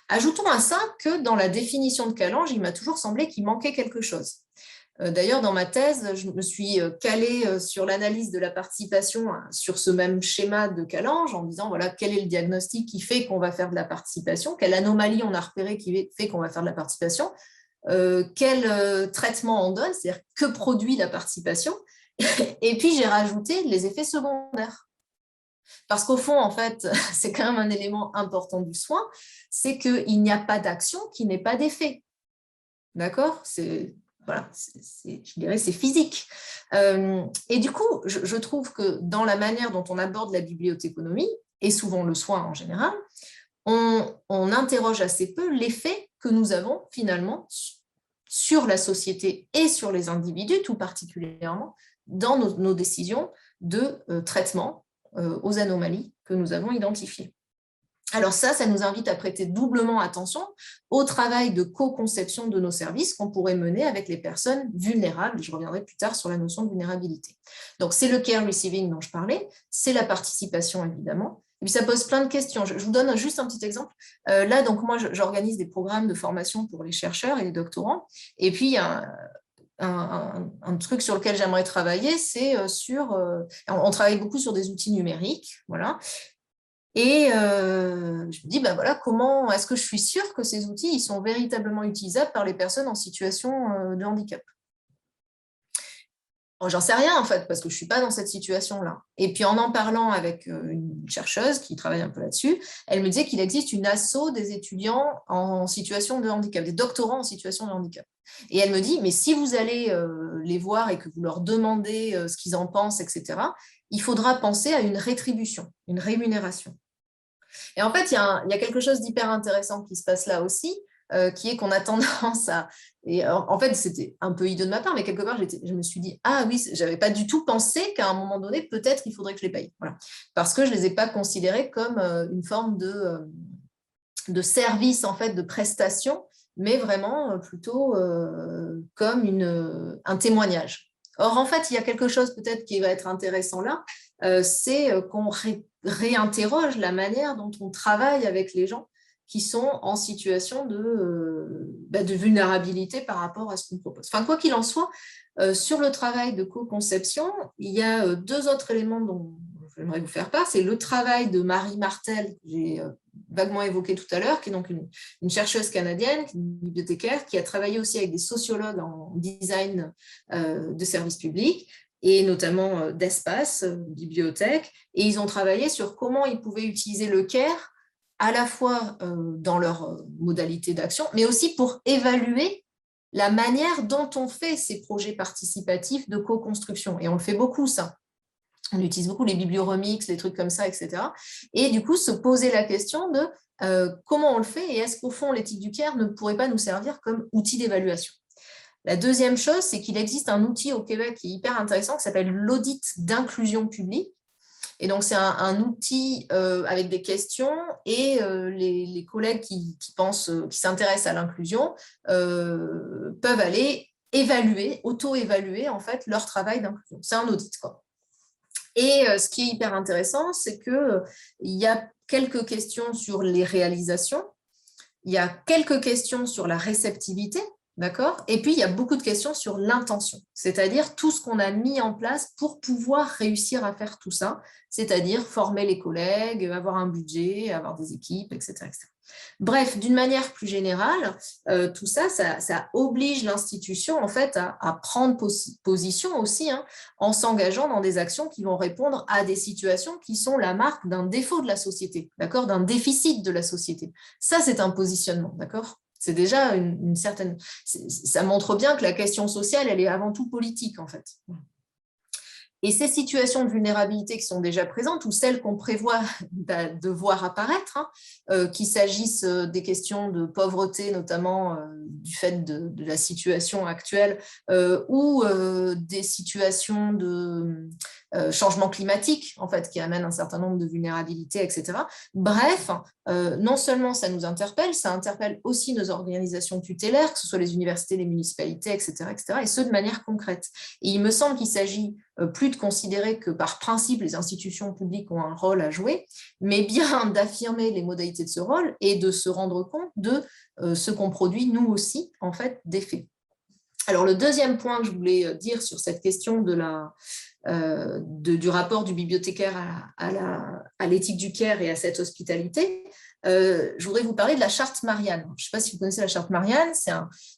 Ajoutons à ça que dans la définition de Calange, il m'a toujours semblé qu'il manquait quelque chose. D'ailleurs, dans ma thèse, je me suis calée sur l'analyse de la participation sur ce même schéma de Calange en disant voilà, quel est le diagnostic qui fait qu'on va faire de la participation, quelle anomalie on a repéré qui fait qu'on va faire de la participation, quel traitement on donne, c'est-à-dire que produit la participation, et puis j'ai rajouté les effets secondaires. Parce qu'au fond, en fait, c'est quand même un élément important du soin, c'est qu'il n'y a pas d'action qui n'ait pas d'effet. D'accord? Voilà, je dirais c'est physique. Et du coup, je trouve que dans la manière dont on aborde la bibliothéconomie, et souvent le soin en général, on interroge assez peu l'effet que nous avons finalement sur la société et sur les individus, tout particulièrement, dans nos décisions de traitement aux anomalies que nous avons identifiées. Alors ça nous invite à prêter doublement attention au travail de co-conception de nos services qu'on pourrait mener avec les personnes vulnérables. Je reviendrai plus tard sur la notion de vulnérabilité. Donc, c'est le care receiving dont je parlais, c'est la participation, évidemment. Et puis, ça pose plein de questions. Je vous donne juste un petit exemple. Là, donc, moi, j'organise des programmes de formation pour les chercheurs et les doctorants. Et puis, il y a un truc sur lequel j'aimerais travailler, c'est on travaille beaucoup sur des outils numériques, voilà. Et je me dis, ben voilà, comment est-ce que je suis sûre que ces outils ils sont véritablement utilisables par les personnes en situation de handicap? Bon, j'en sais rien en fait, parce que je ne suis pas dans cette situation-là. Et puis en parlant avec une chercheuse qui travaille un peu là-dessus, elle me disait qu'il existe une asso des étudiants en situation de handicap, des doctorants en situation de handicap. Et elle me dit, mais si vous allez les voir et que vous leur demandez ce qu'ils en pensent, etc., il faudra penser à une rétribution, une rémunération. Et en fait, il y a quelque chose d'hyper intéressant qui se passe là aussi, qui est qu'on a tendance à… Et en fait, c'était un peu hideux de ma part, mais quelque part, je me suis dit, ah oui, je n'avais pas du tout pensé qu'à un moment donné, peut-être il faudrait que je les paye. Voilà. Parce que je ne les ai pas considérés comme une forme de service, en fait, de prestation, mais vraiment plutôt comme un témoignage. Or, en fait, il y a quelque chose peut-être qui va être intéressant là, c'est qu'on réinterroge la manière dont on travaille avec les gens qui sont en situation de vulnérabilité par rapport à ce qu'on propose. Enfin, quoi qu'il en soit, sur le travail de co-conception, il y a deux autres éléments dont j'aimerais vous faire part. C'est le travail de Marie Martel, que j'ai vaguement évoqué tout à l'heure, qui est donc une chercheuse canadienne, une bibliothécaire, qui a travaillé aussi avec des sociologues en design de services publics, et notamment d'espace, bibliothèque, et ils ont travaillé sur comment ils pouvaient utiliser le CARE à la fois dans leur modalité d'action, mais aussi pour évaluer la manière dont on fait ces projets participatifs de co-construction. Et on le fait beaucoup, ça. On utilise beaucoup les biblioremix, les trucs comme ça, etc. Et du coup, se poser la question de comment on le fait et est-ce qu'au fond, l'éthique du CARE ne pourrait pas nous servir comme outil d'évaluation. La deuxième chose, c'est qu'il existe un outil au Québec qui est hyper intéressant qui s'appelle l'audit d'inclusion publique. Et donc, c'est un outil avec des questions et les collègues qui s'intéressent à l'inclusion peuvent aller évaluer, auto-évaluer en fait leur travail d'inclusion. C'est un audit, quoi. Et ce qui est hyper intéressant, c'est qu'il y a quelques questions sur les réalisations, il y a quelques questions sur la réceptivité, d'accord? Et puis, il y a beaucoup de questions sur l'intention, c'est-à-dire tout ce qu'on a mis en place pour pouvoir réussir à faire tout ça, c'est-à-dire former les collègues, avoir un budget, avoir des équipes, etc. etc. Bref, d'une manière plus générale, tout ça, ça oblige l'institution en fait à prendre position aussi en s'engageant dans des actions qui vont répondre à des situations qui sont la marque d'un défaut de la société, d'accord, d'un déficit de la société. Ça, c'est un positionnement, d'accord ? C'est déjà une certaine… Ça montre bien que la question sociale, elle est avant tout politique, en fait. Et ces situations de vulnérabilité qui sont déjà présentes ou celles qu'on prévoit de voir apparaître, qu'il s'agisse des questions de pauvreté, notamment du fait de la situation actuelle, ou des situations de changement climatique, en fait, qui amènent un certain nombre de vulnérabilités, etc. Bref, non seulement ça nous interpelle, ça interpelle aussi nos organisations tutélaires, que ce soit les universités, les municipalités, etc., et ce, de manière concrète. Et il me semble qu'il s'agit plus de considérer que par principe les institutions publiques ont un rôle à jouer, mais bien d'affirmer les modalités de ce rôle et de se rendre compte de ce qu'on produit nous aussi en fait des faits. Alors le deuxième point que je voulais dire sur cette question du rapport du bibliothécaire à l'éthique du CARE et à cette hospitalité, je voudrais vous parler de la charte Marianne. Je ne sais pas si vous connaissez la charte Marianne, c'est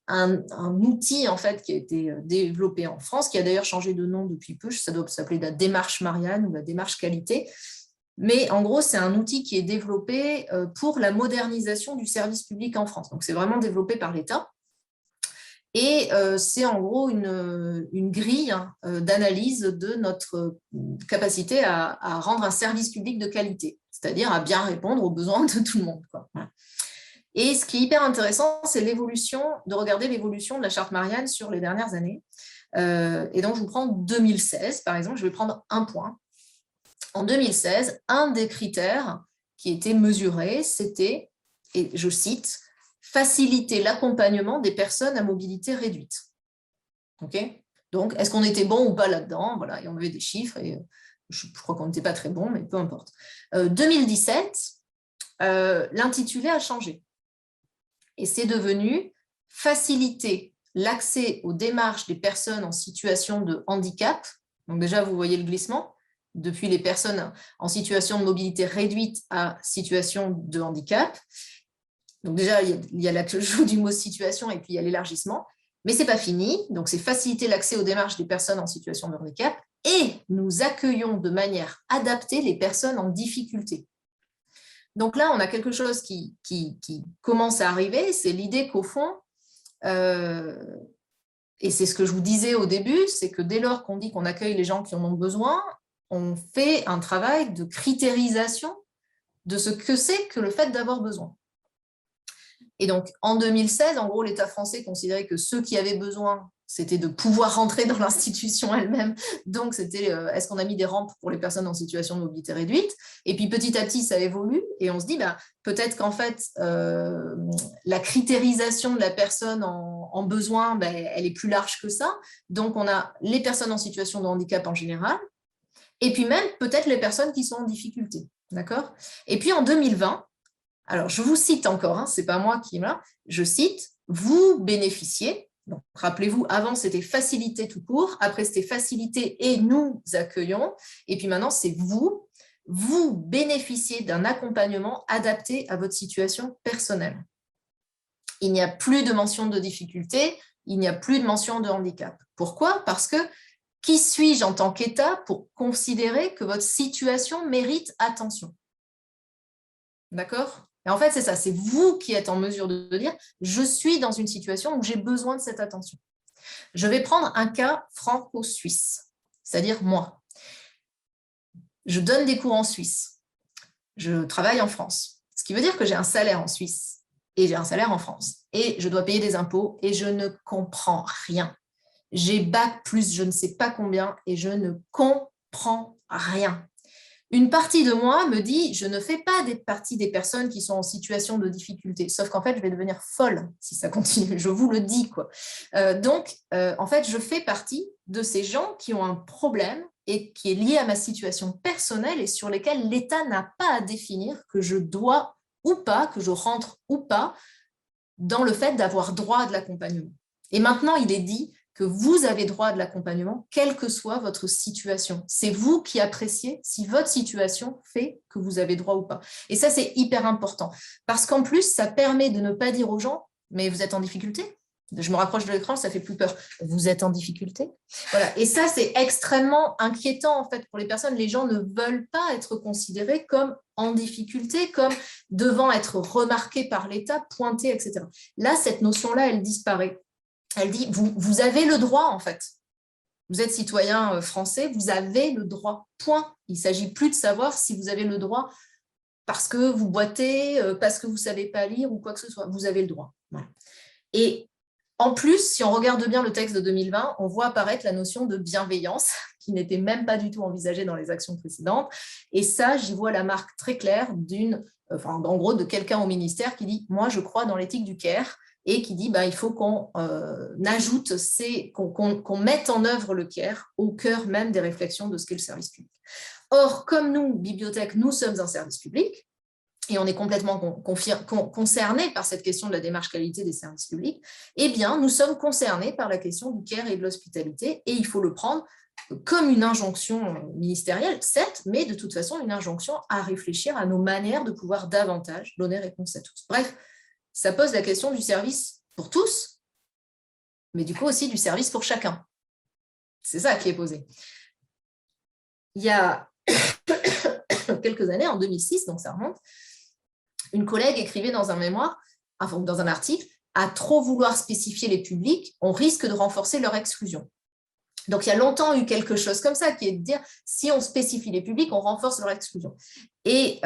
un outil en fait qui a été développé en France, qui a d'ailleurs changé de nom depuis peu, ça doit s'appeler la démarche Marianne ou la démarche qualité, Mais en gros, c'est un outil qui est développé pour la modernisation du service public en France. Donc, c'est vraiment développé par l'État. Et c'est en gros une grille d'analyse de notre capacité à rendre un service public de qualité, c'est-à-dire à bien répondre aux besoins de tout le monde, quoi. Voilà. Et ce qui est hyper intéressant, c'est de regarder l'évolution de la Charte Marianne sur les dernières années. Et donc, je vous prends 2016, par exemple, je vais prendre un point. En 2016, un des critères qui était mesuré, c'était, et je cite, faciliter l'accompagnement des personnes à mobilité réduite. Okay, donc, est-ce qu'on était bon ou pas là-dedans? Voilà, et on avait des chiffres, et je crois qu'on n'était pas très bon, mais peu importe. 2017, l'intitulé a changé. Et c'est devenu faciliter l'accès aux démarches des personnes en situation de handicap. Donc déjà, vous voyez le glissement, depuis les personnes en situation de mobilité réduite à situation de handicap. Donc déjà, il y a l'ajout du mot situation et puis il y a l'élargissement. Mais ce n'est pas fini. Donc c'est faciliter l'accès aux démarches des personnes en situation de handicap et nous accueillons de manière adaptée les personnes en difficulté. Donc là, on a quelque chose qui commence à arriver, c'est l'idée qu'au fond, et c'est ce que je vous disais au début, c'est que dès lors qu'on dit qu'on accueille les gens qui en ont besoin, on fait un travail de critérisation de ce que c'est que le fait d'avoir besoin. Et donc, en 2016, en gros, l'État français considérait que ceux qui avaient besoin, c'était de pouvoir rentrer dans l'institution elle-même. Donc, c'était est-ce qu'on a mis des rampes pour les personnes en situation de mobilité réduite? Et puis, petit à petit, ça évolue et on se dit, peut-être qu'en fait, la critérisation de la personne en besoin, elle est plus large que ça. Donc, on a les personnes en situation de handicap en général et puis même peut-être les personnes qui sont en difficulté. D'accord? Et puis, en 2020, alors, je vous cite encore, ce n'est pas moi qui là, je cite, vous bénéficiez, donc rappelez-vous, avant c'était facilité tout court, après c'était facilité et nous accueillons, et puis maintenant c'est vous bénéficiez d'un accompagnement adapté à votre situation personnelle. Il n'y a plus de mention de difficulté, il n'y a plus de mention de handicap. Pourquoi? Parce que qui suis-je en tant qu'État pour considérer que votre situation mérite attention? D'accord? Et en fait, c'est ça, c'est vous qui êtes en mesure de dire « je suis dans une situation où j'ai besoin de cette attention ». Je vais prendre un cas franco-suisse, c'est-à-dire moi. Je donne des cours en Suisse, je travaille en France, ce qui veut dire que j'ai un salaire en Suisse et j'ai un salaire en France. Et je dois payer des impôts et je ne comprends rien. J'ai bac plus je ne sais pas combien et je ne comprends rien. Une partie de moi me dit, je ne fais pas partie des personnes qui sont en situation de difficulté, sauf qu'en fait, je vais devenir folle si ça continue, je vous le dis, quoi. Donc, en fait, je fais partie de ces gens qui ont un problème et qui est lié à ma situation personnelle et sur lesquels l'État n'a pas à définir que je dois ou pas, que je rentre ou pas dans le fait d'avoir droit à de l'accompagnement. Et maintenant, il est dit que vous avez droit à de l'accompagnement, quelle que soit votre situation. C'est vous qui appréciez si votre situation fait que vous avez droit ou pas. Et ça, c'est hyper important. Parce qu'en plus, ça permet de ne pas dire aux gens, mais vous êtes en difficulté? Je me rapproche de l'écran, ça fait plus peur. Vous êtes en difficulté? Voilà. Et ça, c'est extrêmement inquiétant en fait pour les personnes. Les gens ne veulent pas être considérés comme en difficulté, comme devant être remarqués par l'État, pointés, etc. Là, cette notion-là, elle disparaît. Elle dit, vous avez le droit, en fait. Vous êtes citoyen français, vous avez le droit, point. Il ne s'agit plus de savoir si vous avez le droit parce que vous boitez, parce que vous ne savez pas lire ou quoi que ce soit. Vous avez le droit. Voilà. Et en plus, si on regarde bien le texte de 2020, on voit apparaître la notion de bienveillance qui n'était même pas du tout envisagée dans les actions précédentes. Et ça, j'y vois la marque très claire en gros, de quelqu'un au ministère qui dit « moi, je crois dans l'éthique du care ». Et qui dit il faut qu'on ajoute, qu'on mette en œuvre le care au cœur même des réflexions de ce qu'est le service public. Or, comme nous, bibliothèque, nous sommes un service public, et on est complètement concernés par cette question de la démarche qualité des services publics, eh bien, nous sommes concernés par la question du care et de l'hospitalité, et il faut le prendre comme une injonction ministérielle, certes, mais de toute façon, une injonction à réfléchir à nos manières de pouvoir davantage donner réponse à tous. Bref, ça pose la question du service pour tous, mais du coup aussi du service pour chacun. C'est ça qui est posé. Il y a quelques années, en 2006, donc ça remonte, une collègue écrivait dans un mémoire, enfin dans un article, à trop vouloir spécifier les publics, on risque de renforcer leur exclusion. Donc, il y a longtemps eu quelque chose comme ça, qui est de dire, si on spécifie les publics, on renforce leur exclusion. Et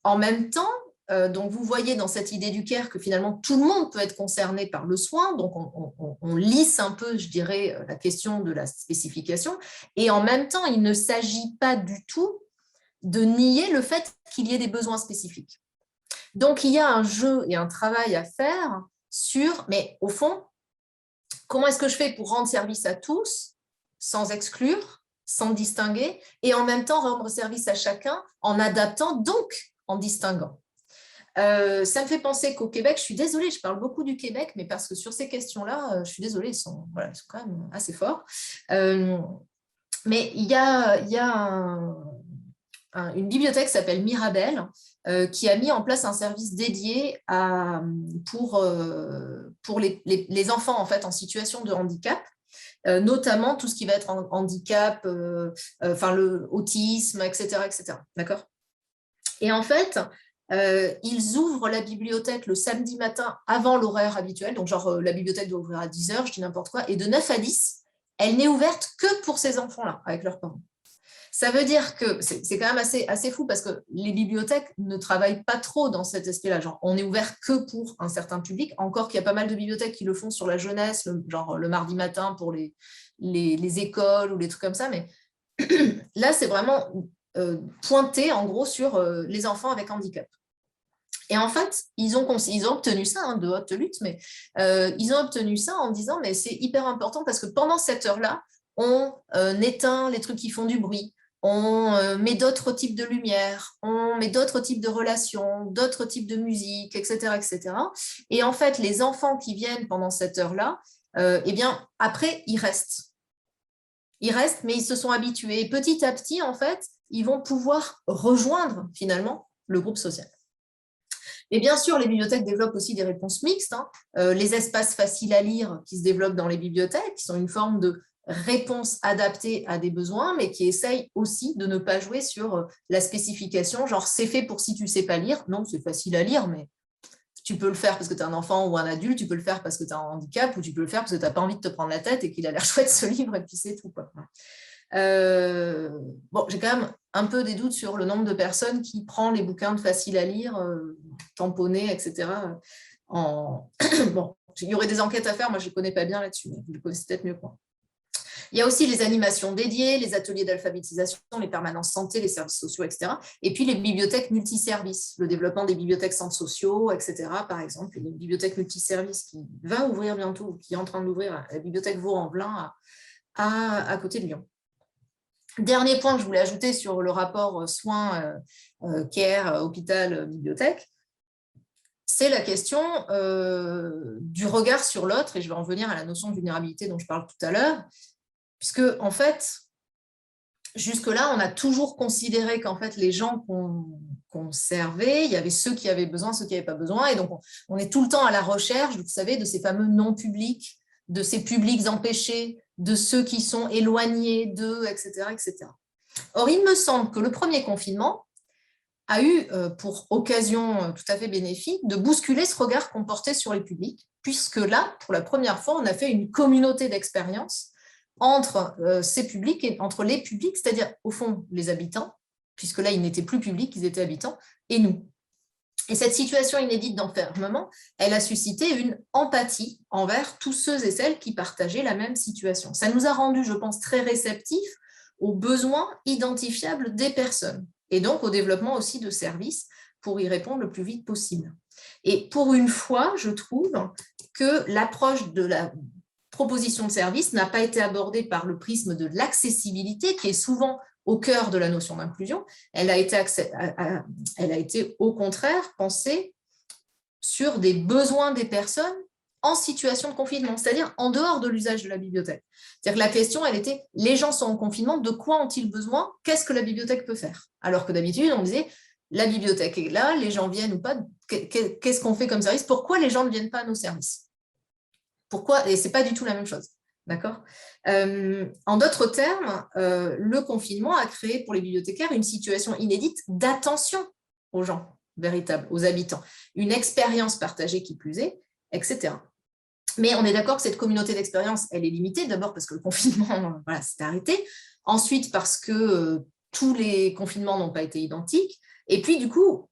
en même temps, donc vous voyez dans cette idée du CARE que finalement, tout le monde peut être concerné par le soin, donc on lisse un peu, je dirais, la question de la spécification, et en même temps, il ne s'agit pas du tout de nier le fait qu'il y ait des besoins spécifiques. Donc, il y a un jeu et un travail à faire sur, mais au fond, comment est-ce que je fais pour rendre service à tous, sans exclure, sans distinguer, et en même temps rendre service à chacun en adaptant, donc en distinguant. Ça me fait penser qu'au Québec, je suis désolée, je parle beaucoup du Québec, mais parce que sur ces questions-là, je suis désolée, ils sont quand même assez forts. Mais il y a une bibliothèque qui s'appelle Mirabel, qui a mis en place un service dédié pour les enfants en fait, en situation de handicap, notamment tout ce qui va être handicap, le autisme, etc. etc. D'accord ? Et en fait, ils ouvrent la bibliothèque le samedi matin avant l'horaire habituel, donc genre la bibliothèque doit ouvrir à 10h, je dis n'importe quoi, et de 9 à 10, elle n'est ouverte que pour ces enfants-là, avec leurs parents. Ça veut dire que c'est quand même assez fou parce que les bibliothèques ne travaillent pas trop dans cet aspect-là. Genre, on est ouvert que pour un certain public. Encore qu'il y a pas mal de bibliothèques qui le font sur la jeunesse, genre le mardi matin pour les écoles ou les trucs comme ça. Mais là, c'est vraiment pointé en gros sur les enfants avec handicap. Et en fait, ils ont obtenu ça de haute lutte, mais ils ont obtenu ça en disant mais c'est hyper important parce que pendant cette heure-là, on éteint les trucs qui font du bruit, on met d'autres types de lumière, on met d'autres types de relations, d'autres types de musique, etc., etc. Et en fait, les enfants qui viennent pendant cette heure-là, eh bien, après, ils restent. Ils restent, mais ils se sont habitués. Et petit à petit, en fait, ils vont pouvoir rejoindre finalement le groupe social. Et bien sûr, les bibliothèques développent aussi des réponses mixtes. Les espaces faciles à lire qui se développent dans les bibliothèques, qui sont une forme de réponse adaptée à des besoins, mais qui essayent aussi de ne pas jouer sur la spécification, genre c'est fait pour si tu ne sais pas lire. Non, c'est facile à lire, mais tu peux le faire parce que tu es un enfant ou un adulte, tu peux le faire parce que tu as un handicap, ou tu peux le faire parce que tu n'as pas envie de te prendre la tête et qu'il a l'air chouette ce livre, et puis c'est tout, quoi. J'ai quand même un peu des doutes sur le nombre de personnes qui prennent les bouquins de faciles à lire, tamponnés, etc. Bon, il y aurait des enquêtes à faire, moi je ne connais pas bien là-dessus, mais vous le connaissez peut-être mieux que moi. Il y a aussi les animations dédiées, les ateliers d'alphabétisation, les permanences santé, les services sociaux, etc. Et puis les bibliothèques multiservices, le développement des bibliothèques centres sociaux, etc. Par exemple, une bibliothèque multiservice qui va ouvrir bientôt, qui est en train d'ouvrir, la bibliothèque Vaux-en-Velin à côté de Lyon. Dernier point que je voulais ajouter sur le rapport soins, care, hôpital, bibliothèque, c'est la question du regard sur l'autre, et je vais en venir à la notion de vulnérabilité dont je parle tout à l'heure, puisque en fait, jusque-là, on a toujours considéré qu'en fait, les gens qu'on servait, il y avait ceux qui avaient besoin, ceux qui n'avaient pas besoin, et donc on est tout le temps à la recherche, vous savez, de ces fameux non-publics, de ces publics empêchés, de ceux qui sont éloignés d'eux, etc., etc. Or, il me semble que le premier confinement a eu pour occasion tout à fait bénéfique de bousculer ce regard qu'on portait sur les publics, puisque là, pour la première fois, on a fait une communauté d'expérience entre ces publics et entre les publics, c'est-à-dire au fond les habitants, puisque là, ils n'étaient plus publics, ils étaient habitants, et nous. Et cette situation inédite d'enfermement, elle a suscité une empathie envers tous ceux et celles qui partageaient la même situation. Ça nous a rendu, je pense, très réceptifs aux besoins identifiables des personnes et donc au développement aussi de services pour y répondre le plus vite possible. Et pour une fois, je trouve que l'approche de la proposition de service n'a pas été abordée par le prisme de l'accessibilité, qui est souvent au cœur de la notion d'inclusion. Elle a été au contraire pensée sur des besoins des personnes en situation de confinement, c'est-à-dire en dehors de l'usage de la bibliothèque. C'est-à-dire que la question, elle était, les gens sont en confinement, de quoi ont-ils besoin? Qu'est-ce que la bibliothèque peut faire? Alors que d'habitude, on disait, la bibliothèque est là, les gens viennent ou pas, qu'est-ce qu'on fait comme service? Pourquoi les gens ne viennent pas à nos services? Pourquoi? Et ce n'est pas du tout la même chose. D'accord. En d'autres termes, le confinement a créé pour les bibliothécaires une situation inédite d'attention aux gens véritables, aux habitants, une expérience partagée qui plus est, etc. Mais on est d'accord que cette communauté d'expérience, elle est limitée, d'abord parce que le confinement voilà, s'est arrêté, ensuite parce que tous les confinements n'ont pas été identiques, et puis du coup,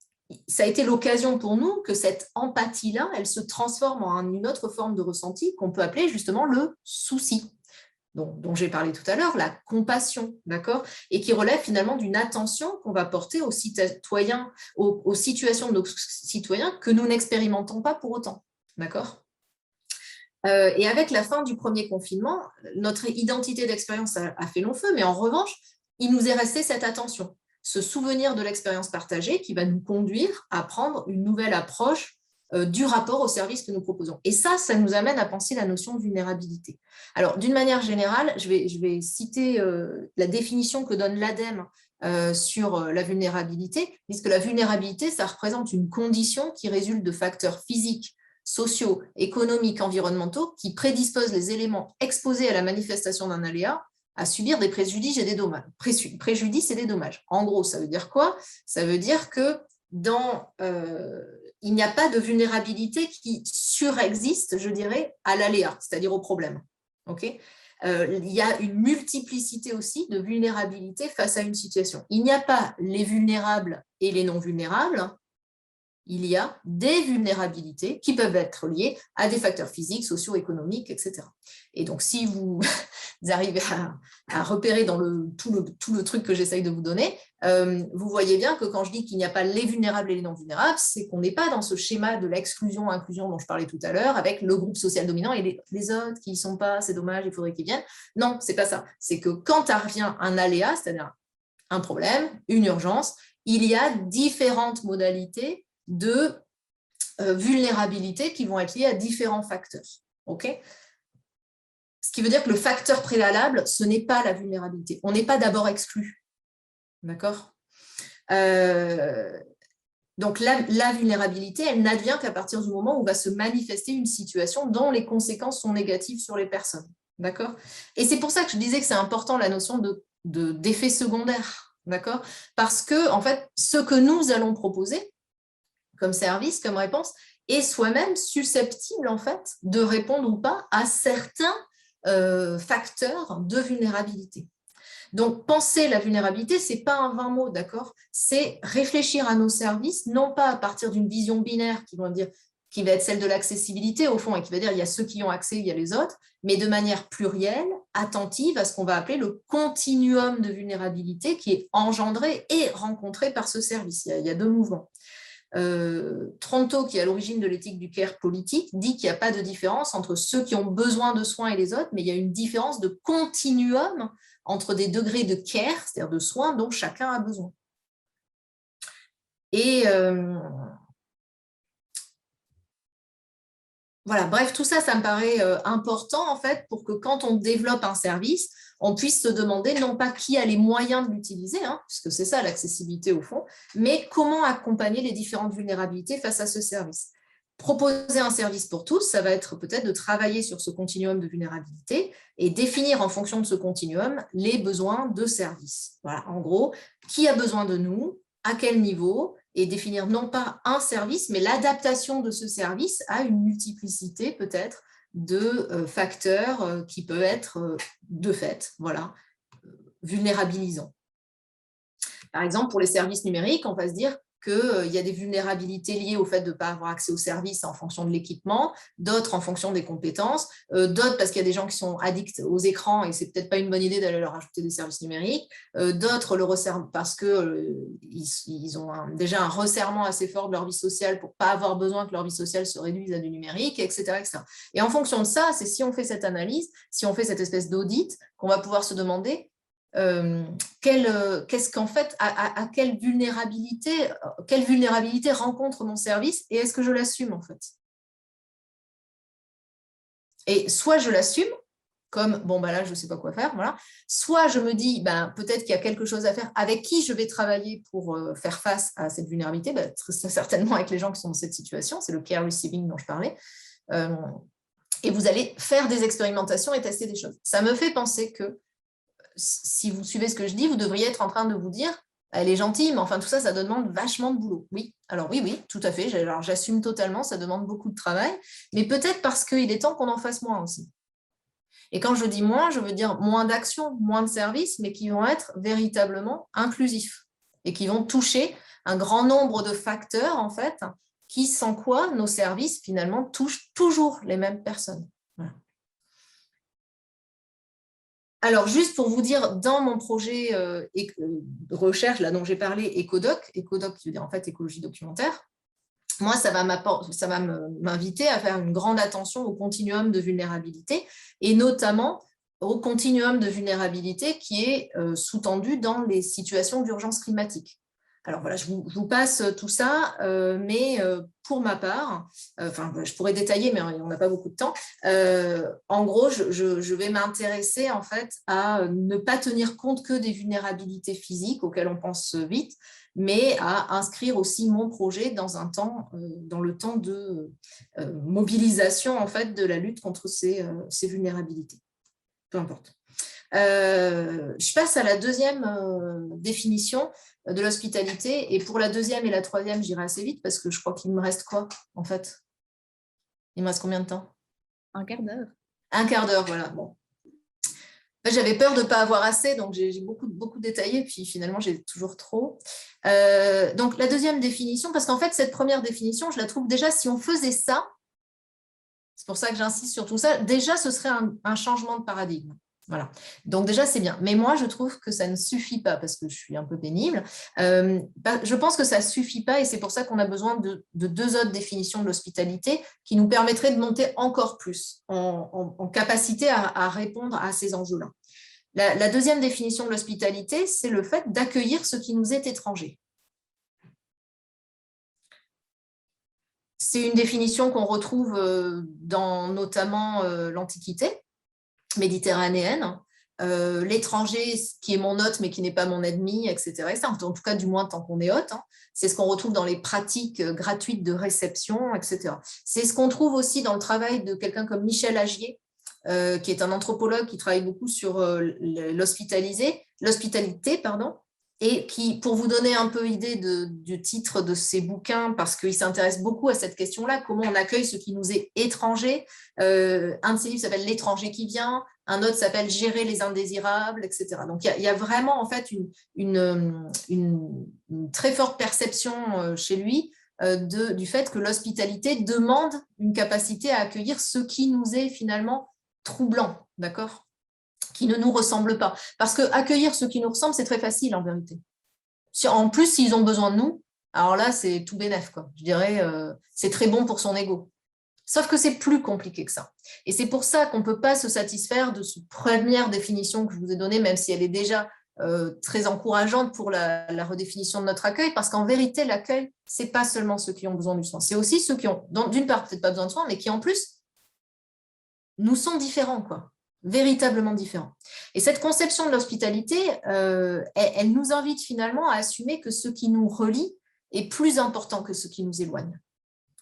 ça a été l'occasion pour nous que cette empathie-là, elle se transforme en une autre forme de ressenti qu'on peut appeler justement le souci, dont j'ai parlé tout à l'heure, la compassion, d'accord, et qui relève finalement d'une attention qu'on va porter aux citoyens, aux situations de nos citoyens que nous n'expérimentons pas pour autant, d'accord. Et avec la fin du premier confinement, notre identité d'expérience a fait long feu, mais en revanche, il nous est resté cette attention, ce souvenir de l'expérience partagée qui va nous conduire à prendre une nouvelle approche du rapport au service que nous proposons. Et ça nous amène à penser la notion de vulnérabilité. Alors, d'une manière générale, je vais citer la définition que donne l'ADEME sur la vulnérabilité, puisque la vulnérabilité, ça représente une condition qui résulte de facteurs physiques, sociaux, économiques, environnementaux qui prédisposent les éléments exposés à la manifestation d'un aléa à subir des préjudices et des dommages. En gros, ça veut dire quoi? Ça veut dire que il n'y a pas de vulnérabilité qui surexiste, je dirais, à l'aléa, c'est-à-dire au problème. Okay, il y a une multiplicité aussi de vulnérabilités face à une situation. Il n'y a pas les vulnérables et les non vulnérables. Il y a des vulnérabilités qui peuvent être liées à des facteurs physiques, sociaux, économiques, etc. Et donc, si vous arrivez à repérer dans tout le truc que j'essaye de vous donner, vous voyez bien que quand je dis qu'il n'y a pas les vulnérables et les non vulnérables, c'est qu'on n'est pas dans ce schéma de l'exclusion-inclusion dont je parlais tout à l'heure, avec le groupe social dominant et les autres qui n'y sont pas, c'est dommage, il faudrait qu'ils viennent. Non, c'est pas ça. C'est que quand arrive un aléa, c'est-à-dire un problème, une urgence, il y a différentes modalités de vulnérabilité qui vont être liées à différents facteurs. Okay, ce qui veut dire que le facteur préalable, ce n'est pas la vulnérabilité. On n'est pas d'abord exclu. D'accord, donc la vulnérabilité, elle n'advient qu'à partir du moment où va se manifester une situation dont les conséquences sont négatives sur les personnes. D'accord, et c'est pour ça que je disais que c'est important la notion d'effet secondaire. D'accord, parce que en fait, ce que nous allons proposer comme service, comme réponse, est soi-même susceptible en fait de répondre ou pas à certains facteurs de vulnérabilité. Donc, penser la vulnérabilité, ce n'est pas un vain mot, d'accord? C'est réfléchir à nos services, non pas à partir d'une vision binaire qui va être celle de l'accessibilité, au fond, et qui va dire il y a ceux qui ont accès, il y a les autres, mais de manière plurielle, attentive à ce qu'on va appeler le continuum de vulnérabilité qui est engendré et rencontré par ce service. Il y a deux mouvements. Tronto, qui est à l'origine de l'éthique du care politique, dit qu'il n'y a pas de différence entre ceux qui ont besoin de soins et les autres, mais il y a une différence de continuum entre des degrés de care, c'est-à-dire de soins dont chacun a besoin. Et voilà, bref, tout ça, ça me paraît important en fait pour que quand on développe un service, on puisse se demander non pas qui a les moyens de l'utiliser, puisque c'est ça l'accessibilité au fond, mais comment accompagner les différentes vulnérabilités face à ce service. Proposer un service pour tous, ça va être peut-être de travailler sur ce continuum de vulnérabilité et définir en fonction de ce continuum les besoins de service. Voilà, en gros, qui a besoin de nous, à quel niveau, et définir non pas un service, mais l'adaptation de ce service à une multiplicité peut-être de facteurs qui peuvent être de fait, voilà, vulnérabilisants. Par exemple, pour les services numériques, on va se dire qu'il y a des vulnérabilités liées au fait de ne pas avoir accès aux services en fonction de l'équipement, d'autres en fonction des compétences, d'autres parce qu'il y a des gens qui sont addicts aux écrans et c'est peut-être pas une bonne idée d'aller leur ajouter des services numériques, d'autres le resserrent parce qu'ils ont déjà un resserrement assez fort de leur vie sociale pour ne pas avoir besoin que leur vie sociale se réduise à du numérique, etc., etc. Et en fonction de ça, c'est si on fait cette analyse, si on fait cette espèce d'audit, qu'on va pouvoir se demander qu'est-ce qu'en fait, à quelle vulnérabilité rencontre mon service et est-ce que je l'assume en fait? Et soit je l'assume, comme bon bah là je ne sais pas quoi faire, voilà. Soit je me dis peut-être qu'il y a quelque chose à faire, avec qui je vais travailler pour faire face à cette vulnérabilité, certainement avec les gens qui sont dans cette situation, c'est le care receiving dont je parlais. et vous allez faire des expérimentations et tester des choses. Ça me fait penser que, si vous suivez ce que je dis, vous devriez être en train de vous dire, elle est gentille, mais enfin tout ça, ça demande vachement de boulot. Oui, alors oui, tout à fait, alors j'assume totalement, ça demande beaucoup de travail, mais peut-être parce qu'il est temps qu'on en fasse moins aussi. Et quand je dis moins, je veux dire moins d'actions, moins de services, mais qui vont être véritablement inclusifs et qui vont toucher un grand nombre de facteurs, en fait, qui, sans quoi nos services, finalement, touchent toujours les mêmes personnes. Voilà. Alors, juste pour vous dire, dans mon projet de recherche là, dont j'ai parlé, Ecodoc qui veut dire en fait écologie documentaire, moi, ça va m'inviter à faire une grande attention au continuum de vulnérabilité et notamment au continuum de vulnérabilité qui est sous-tendu dans les situations d'urgence climatique. Alors voilà, je vous passe tout ça, mais pour ma part, je pourrais détailler, mais on n'a pas beaucoup de temps. En gros, je vais m'intéresser en fait à ne pas tenir compte que des vulnérabilités physiques auxquelles on pense vite, mais à inscrire aussi mon projet dans le temps de mobilisation en fait de la lutte contre ces vulnérabilités. Peu importe. Je passe à la deuxième définition de l'hospitalité. Et pour la deuxième et la troisième, j'irai assez vite parce que je crois qu'il me reste quoi, en fait? Il me reste combien de temps? Un quart d'heure. Un quart d'heure, voilà. Bon. J'avais peur de ne pas avoir assez, donc j'ai beaucoup détaillé, puis finalement, j'ai toujours trop. Donc, la deuxième définition, parce qu'en fait, cette première définition, je la trouve déjà, si on faisait ça, c'est pour ça que j'insiste sur tout ça, déjà, ce serait un changement de paradigme. Voilà. Donc déjà, c'est bien. Mais moi, je trouve que ça ne suffit pas parce que je suis un peu pénible. Je pense que ça ne suffit pas et c'est pour ça qu'on a besoin de deux autres définitions de l'hospitalité qui nous permettraient de monter encore plus en capacité à répondre à ces enjeux-là. La deuxième définition de l'hospitalité, c'est le fait d'accueillir ce qui nous est étranger. C'est une définition qu'on retrouve dans notamment l'Antiquité méditerranéenne, l'étranger qui est mon hôte mais qui n'est pas mon ennemi, etc. En tout cas, du moins tant qu'on est hôte. C'est ce qu'on retrouve dans les pratiques gratuites de réception, etc. C'est ce qu'on trouve aussi dans le travail de quelqu'un comme Michel Agier, qui est un anthropologue qui travaille beaucoup sur l'hospitalité, et qui, pour vous donner un peu idée du titre de ses bouquins, parce qu'il s'intéresse beaucoup à cette question-là, comment on accueille ce qui nous est étranger. Un de ses livres s'appelle « L'étranger qui vient », un autre s'appelle « Gérer les indésirables », etc. Donc, il y a vraiment en fait une très forte perception chez lui du fait que l'hospitalité demande une capacité à accueillir ce qui nous est finalement troublant, d'accord ? Qui ne nous ressemblent pas. Parce qu'accueillir ceux qui nous ressemblent, c'est très facile en vérité. En plus, s'ils ont besoin de nous, alors là, c'est tout bénef, quoi. Je dirais, c'est très bon pour son ego. Sauf que c'est plus compliqué que ça. Et c'est pour ça qu'on ne peut pas se satisfaire de cette première définition que je vous ai donnée, même si elle est déjà très encourageante pour la redéfinition de notre accueil, parce qu'en vérité, l'accueil, ce n'est pas seulement ceux qui ont besoin du soin, c'est aussi ceux qui ont, d'une part, peut-être pas besoin de soin, mais qui en plus nous sont différents, quoi. Véritablement différents. Et cette conception de l'hospitalité, elle nous invite finalement à assumer que ce qui nous relie est plus important que ce qui nous éloigne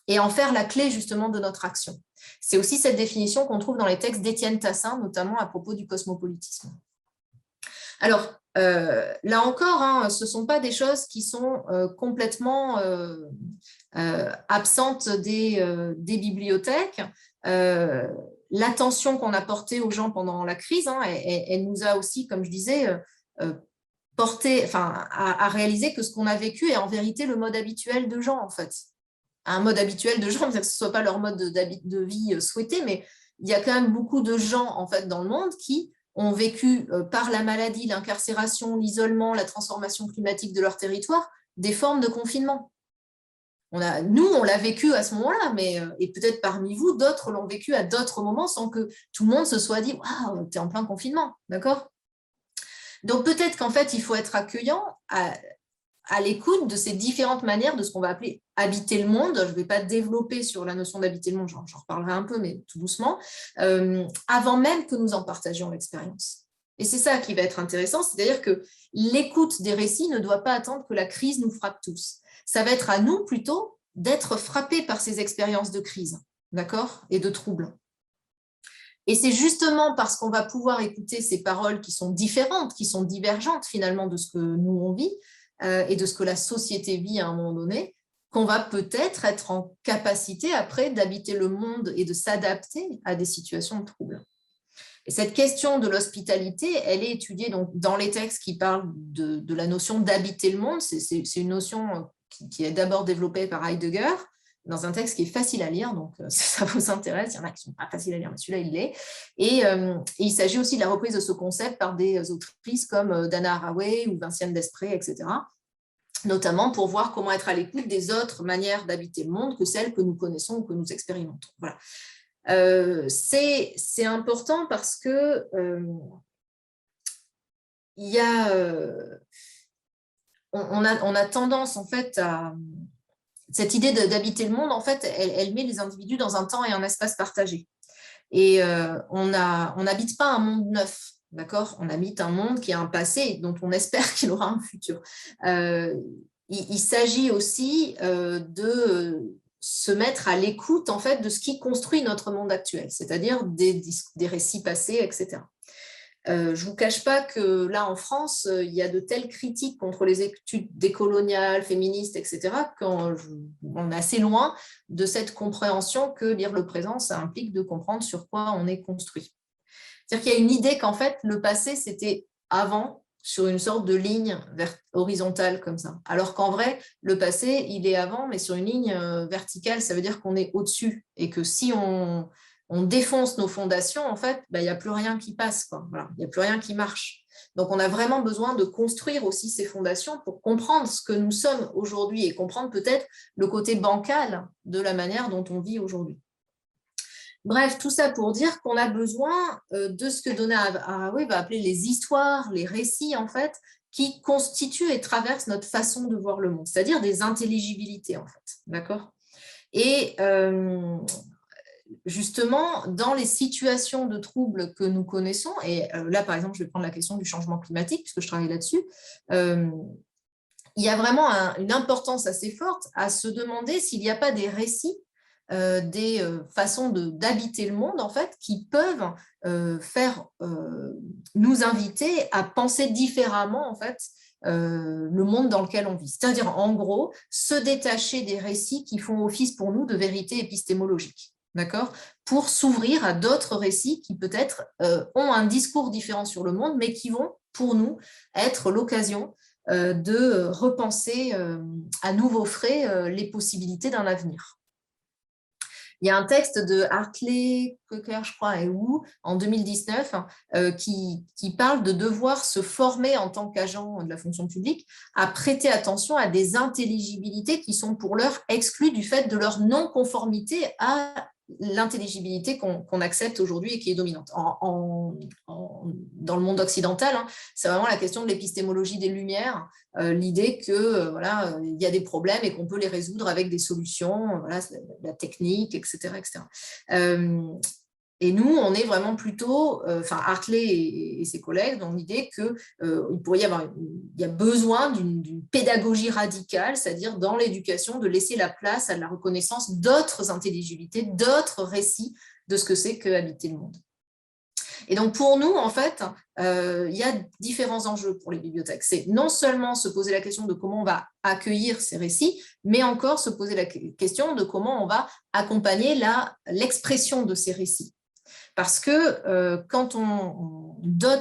et en faire la clé justement de notre action. C'est aussi cette définition qu'on trouve dans les textes d'Étienne Tassin, notamment à propos du cosmopolitisme. Alors, là encore, ce ne sont pas des choses qui sont complètement absentes des bibliothèques. L'attention qu'on a portée aux gens pendant la crise, elle nous a aussi, comme je disais, porté, à réaliser que ce qu'on a vécu est en vérité le mode habituel de gens, en fait. Un mode habituel de gens, que ce ne soit pas leur mode de vie souhaité, mais il y a quand même beaucoup de gens, en fait, dans le monde qui ont vécu par la maladie, l'incarcération, l'isolement, la transformation climatique de leur territoire, des formes de confinement. Nous, on l'a vécu à ce moment-là, et peut-être parmi vous, d'autres l'ont vécu à d'autres moments sans que tout le monde se soit dit « Waouh, t'es en plein confinement », d'accord ? Donc peut-être qu'en fait, il faut être accueillant à l'écoute de ces différentes manières de ce qu'on va appeler habiter le monde. Je ne vais pas développer sur la notion d'habiter le monde, j'en reparlerai un peu, mais tout doucement, avant même que nous en partagions l'expérience. Et c'est ça qui va être intéressant, c'est-à-dire que l'écoute des récits ne doit pas attendre que la crise nous frappe tous. Ça va être à nous plutôt d'être frappés par ces expériences de crise, d'accord, et de troubles. Et c'est justement parce qu'on va pouvoir écouter ces paroles qui sont différentes, qui sont divergentes finalement de ce que nous on vit et de ce que la société vit à un moment donné, qu'on va peut-être être en capacité après d'habiter le monde et de s'adapter à des situations de trouble. Et cette question de l'hospitalité, elle est étudiée donc dans les textes qui parlent de la notion d'habiter le monde. C'est une notion qui est d'abord développée par Heidegger, dans un texte qui est facile à lire, donc si ça vous intéresse, il y en a qui ne sont pas faciles à lire, mais celui-là, il l'est. Et il s'agit aussi de la reprise de ce concept par des autrices comme Dana Haraway ou Vinciane Desprez, etc., notamment pour voir comment être à l'écoute des autres manières d'habiter le monde que celles que nous connaissons ou que nous expérimentons. Voilà. C'est important parce que on a tendance en fait à cette idée d'habiter le monde, en fait, elle met les individus dans un temps et un espace partagé. Et on n'habite pas un monde neuf, d'accord? On habite un monde qui a un passé dont on espère qu'il aura un futur. Il s'agit aussi de se mettre à l'écoute en fait de ce qui construit notre monde actuel, c'est-à-dire des récits passés, etc. Je ne vous cache pas que là en France, il y a de telles critiques contre les études décoloniales, féministes, etc., qu'on est assez loin de cette compréhension que lire le présent, ça implique de comprendre sur quoi on est construit. C'est-à-dire qu'il y a une idée qu'en fait, le passé, c'était avant, sur une sorte de ligne horizontale comme ça. Alors qu'en vrai, le passé, il est avant, mais sur une ligne verticale, ça veut dire qu'on est au-dessus. Et que si on défonce nos fondations, en fait, il n'y a plus rien qui passe, quoi. Voilà, il n'y a plus rien qui marche. Donc, on a vraiment besoin de construire aussi ces fondations pour comprendre ce que nous sommes aujourd'hui et comprendre peut-être le côté bancal de la manière dont on vit aujourd'hui. Bref, tout ça pour dire qu'on a besoin de ce que Donna Haraway va appeler les histoires, les récits, en fait, qui constituent et traversent notre façon de voir le monde, c'est-à-dire des intelligibilités, en fait. D'accord ? Et justement, dans les situations de troubles que nous connaissons, et là, par exemple, je vais prendre la question du changement climatique, puisque je travaille là-dessus, il y a vraiment une importance assez forte à se demander s'il n'y a pas des récits, des façons d'habiter le monde, en fait, qui peuvent faire nous inviter à penser différemment, en fait, le monde dans lequel on vit. C'est-à-dire, en gros, se détacher des récits qui font office pour nous de vérité épistémologique. D'accord ? Pour s'ouvrir à d'autres récits qui peut-être ont un discours différent sur le monde, mais qui vont, pour nous, être l'occasion de repenser à nouveau frais les possibilités d'un avenir. Il y a un texte de Hartley, Coker, je crois, et Wu, en 2019, qui parle de devoir se former en tant qu'agent de la fonction publique à prêter attention à des intelligibilités qui sont pour l'heure exclues du fait de leur non-conformité à l'intelligibilité qu'on accepte aujourd'hui et qui est dominante. Dans le monde occidental, c'est vraiment la question de l'épistémologie des Lumières, l'idée que voilà, il y a des problèmes et qu'on peut les résoudre avec des solutions, voilà, la technique, etc. Et nous, on est vraiment plutôt, Hartley et ses collègues, dans l'idée qu'il pourrait y avoir, il y a besoin d'une pédagogie radicale, c'est-à-dire dans l'éducation, de laisser la place à la reconnaissance d'autres intelligibilités, d'autres récits de ce que c'est qu'habiter le monde. Et donc, pour nous, en fait, il y a différents enjeux pour les bibliothèques. C'est non seulement se poser la question de comment on va accueillir ces récits, mais encore se poser la question de comment on va accompagner l'expression de ces récits. Parce que quand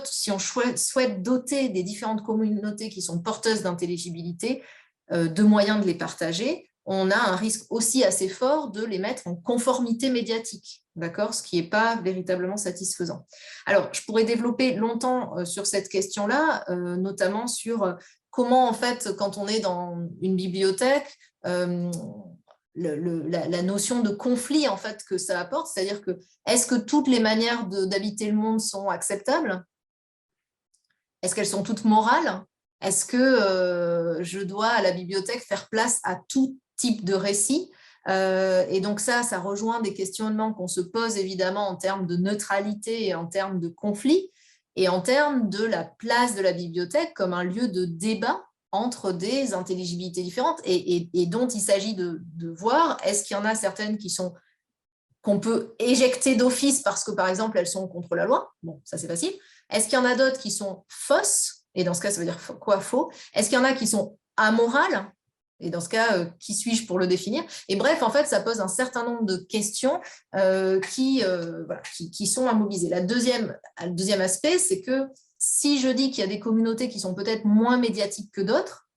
si on souhaite doter des différentes communautés qui sont porteuses d'intelligibilité de moyens de les partager, on a un risque aussi assez fort de les mettre en conformité médiatique, d'accord, ce qui n'est pas véritablement satisfaisant. Alors, je pourrais développer longtemps sur cette question-là, notamment sur comment, en fait, quand on est dans une bibliothèque, la notion de conflit en fait que ça apporte, c'est-à-dire que est-ce que toutes les manières d'habiter le monde sont acceptables? Est-ce qu'elles sont toutes morales? Est-ce que je dois à la bibliothèque faire place à tout type de récit? Et donc ça rejoint des questionnements qu'on se pose évidemment en termes de neutralité et en termes de conflit et en termes de la place de la bibliothèque comme un lieu de débat entre des intelligibilités différentes et dont il s'agit de voir, est-ce qu'il y en a certaines qui sont qu'on peut éjecter d'office parce que, par exemple, elles sont contre la loi? Bon, ça c'est facile. Est-ce qu'il y en a d'autres qui sont fausses? Et dans ce cas, ça veut dire quoi, faux? Est-ce qu'il y en a qui sont amorales? Et dans ce cas, qui suis-je pour le définir? Et bref, en fait, ça pose un certain nombre de questions qui sont à mobiliser. Le deuxième aspect, c'est que si je dis qu'il y a des communautés qui sont peut-être moins médiatiques que d'autres,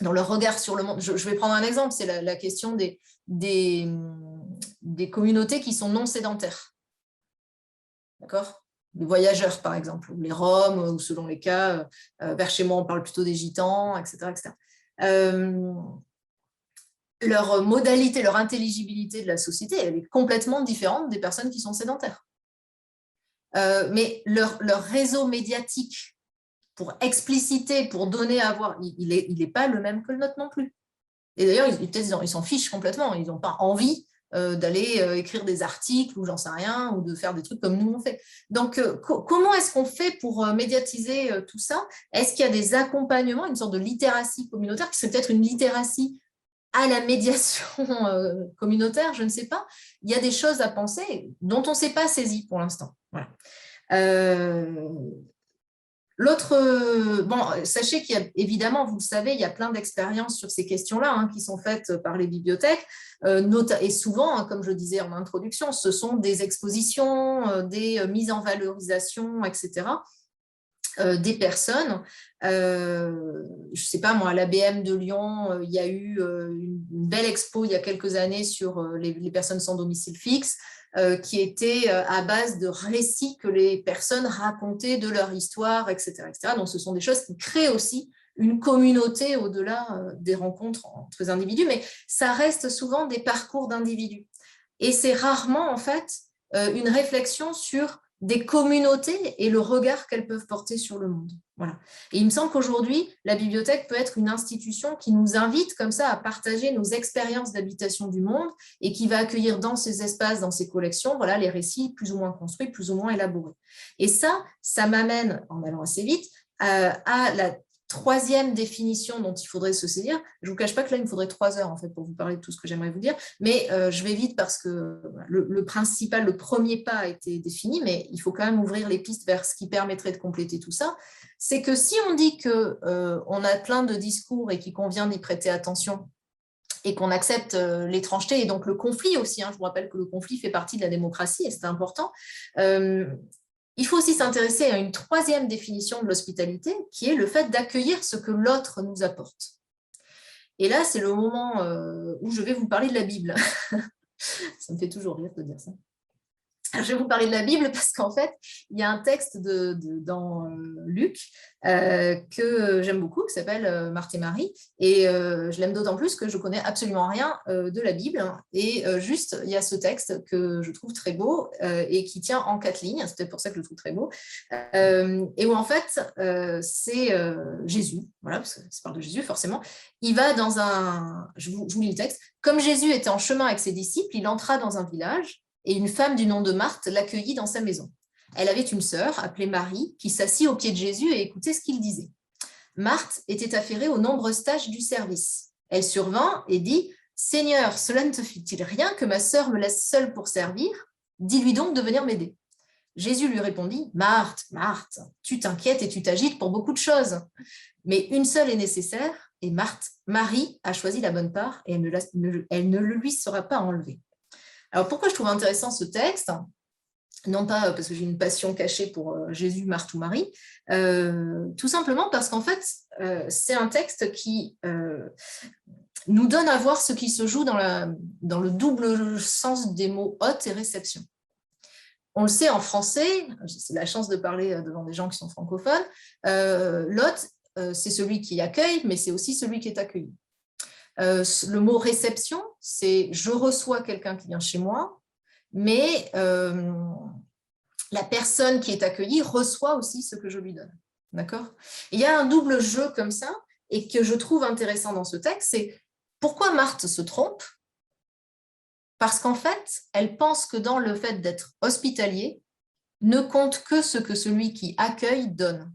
dans leur regard sur le monde, je vais prendre un exemple, c'est la question des communautés qui sont non sédentaires. D'accord? Les voyageurs, par exemple, ou les Roms, ou selon les cas, vers chez moi, on parle plutôt des Gitans, etc. etc. Leur modalité, leur intelligibilité de la société, elle est complètement différente des personnes qui sont sédentaires. Mais leur réseau médiatique, pour expliciter, pour donner à voir, il n'est pas le même que le nôtre non plus. Et d'ailleurs, ils s'en fichent complètement. Ils n'ont pas envie d'aller écrire des articles ou j'en sais rien, ou de faire des trucs comme nous on fait. Donc, comment est-ce qu'on fait pour médiatiser tout ça? Est-ce qu'il y a des accompagnements, une sorte de littératie communautaire, qui serait peut-être une littératie à la médiation communautaire, je ne sais pas. Il y a des choses à penser dont on ne s'est pas saisi pour l'instant. Voilà. Sachez qu'il y a, évidemment, vous le savez, il y a plein d'expériences sur ces questions-là qui sont faites par les bibliothèques, et souvent, comme je le disais en introduction, ce sont des expositions, des mises en valorisation, etc., des personnes. Je ne sais pas, moi, à l'ABM de Lyon, il y a eu une belle expo il y a quelques années sur les personnes sans domicile fixe, qui était à base de récits que les personnes racontaient de leur histoire, etc., etc. Donc, ce sont des choses qui créent aussi une communauté au-delà des rencontres entre les individus, mais ça reste souvent des parcours d'individus. Et c'est rarement, en fait, une réflexion sur des communautés et le regard qu'elles peuvent porter sur le monde. Voilà. Et il me semble qu'aujourd'hui, la bibliothèque peut être une institution qui nous invite comme ça à partager nos expériences d'habitation du monde et qui va accueillir dans ces espaces, dans ces collections, voilà, les récits plus ou moins construits, plus ou moins élaborés. Et ça m'amène, en allant assez vite, à la troisième définition dont il faudrait se saisir. Je ne vous cache pas que là, il me faudrait 3 heures en fait, pour vous parler de tout ce que j'aimerais vous dire, mais je vais vite parce que le principal, le premier pas a été défini, mais il faut quand même ouvrir les pistes vers ce qui permettrait de compléter tout ça. C'est que si on dit qu'on a plein de discours et qu'il convient d'y prêter attention, et qu'on accepte l'étrangeté et donc le conflit aussi, je vous rappelle que le conflit fait partie de la démocratie et c'est important, il faut aussi s'intéresser à une troisième définition de l'hospitalité, qui est le fait d'accueillir ce que l'autre nous apporte. Et là, c'est le moment où je vais vous parler de la Bible. Ça me fait toujours rire de dire ça. Alors, je vais vous parler de la Bible parce qu'en fait, il y a un texte dans Luc que j'aime beaucoup, qui s'appelle Marthe et Marie. Et je l'aime d'autant plus que je ne connais absolument rien de la Bible. Et juste, il y a ce texte que je trouve très beau et qui tient en 4 lignes. C'est peut-être pour ça que je le trouve très beau. Et où en fait, c'est Jésus. Voilà, parce que ça parle de Jésus, forcément. Il va dans un... Je vous lis le texte. Comme Jésus était en chemin avec ses disciples, il entra dans un village. Et une femme du nom de Marthe l'accueillit dans sa maison. Elle avait une sœur, appelée Marie, qui s'assit au pied de Jésus et écoutait ce qu'il disait. Marthe était affairée aux nombreuses tâches du service. Elle survint et dit « Seigneur, cela ne te fait-il rien que ma sœur me laisse seule pour servir? Dis-lui donc de venir m'aider. » Jésus lui répondit « Marthe, Marthe, tu t'inquiètes et tu t'agites pour beaucoup de choses, mais une seule est nécessaire, et Marie a choisi la bonne part et elle ne le lui sera pas enlevée. » Alors, pourquoi je trouve intéressant ce texte? Non pas parce que j'ai une passion cachée pour Jésus, Marthe ou Marie, tout simplement parce qu'en fait, c'est un texte qui nous donne à voir ce qui se joue dans le double sens des mots hôte et réception. On le sait en français, j'ai la chance de parler devant des gens qui sont francophones, l'hôte, c'est celui qui accueille, mais c'est aussi celui qui est accueilli. Le mot réception, c'est je reçois quelqu'un qui vient chez moi, mais la personne qui est accueillie reçoit aussi ce que je lui donne. D'accord ? Il y a un double jeu comme ça, et que je trouve intéressant dans ce texte, c'est pourquoi Marthe se trompe? Parce qu'en fait, elle pense que dans le fait d'être hospitalier, ne compte que ce que celui qui accueille donne.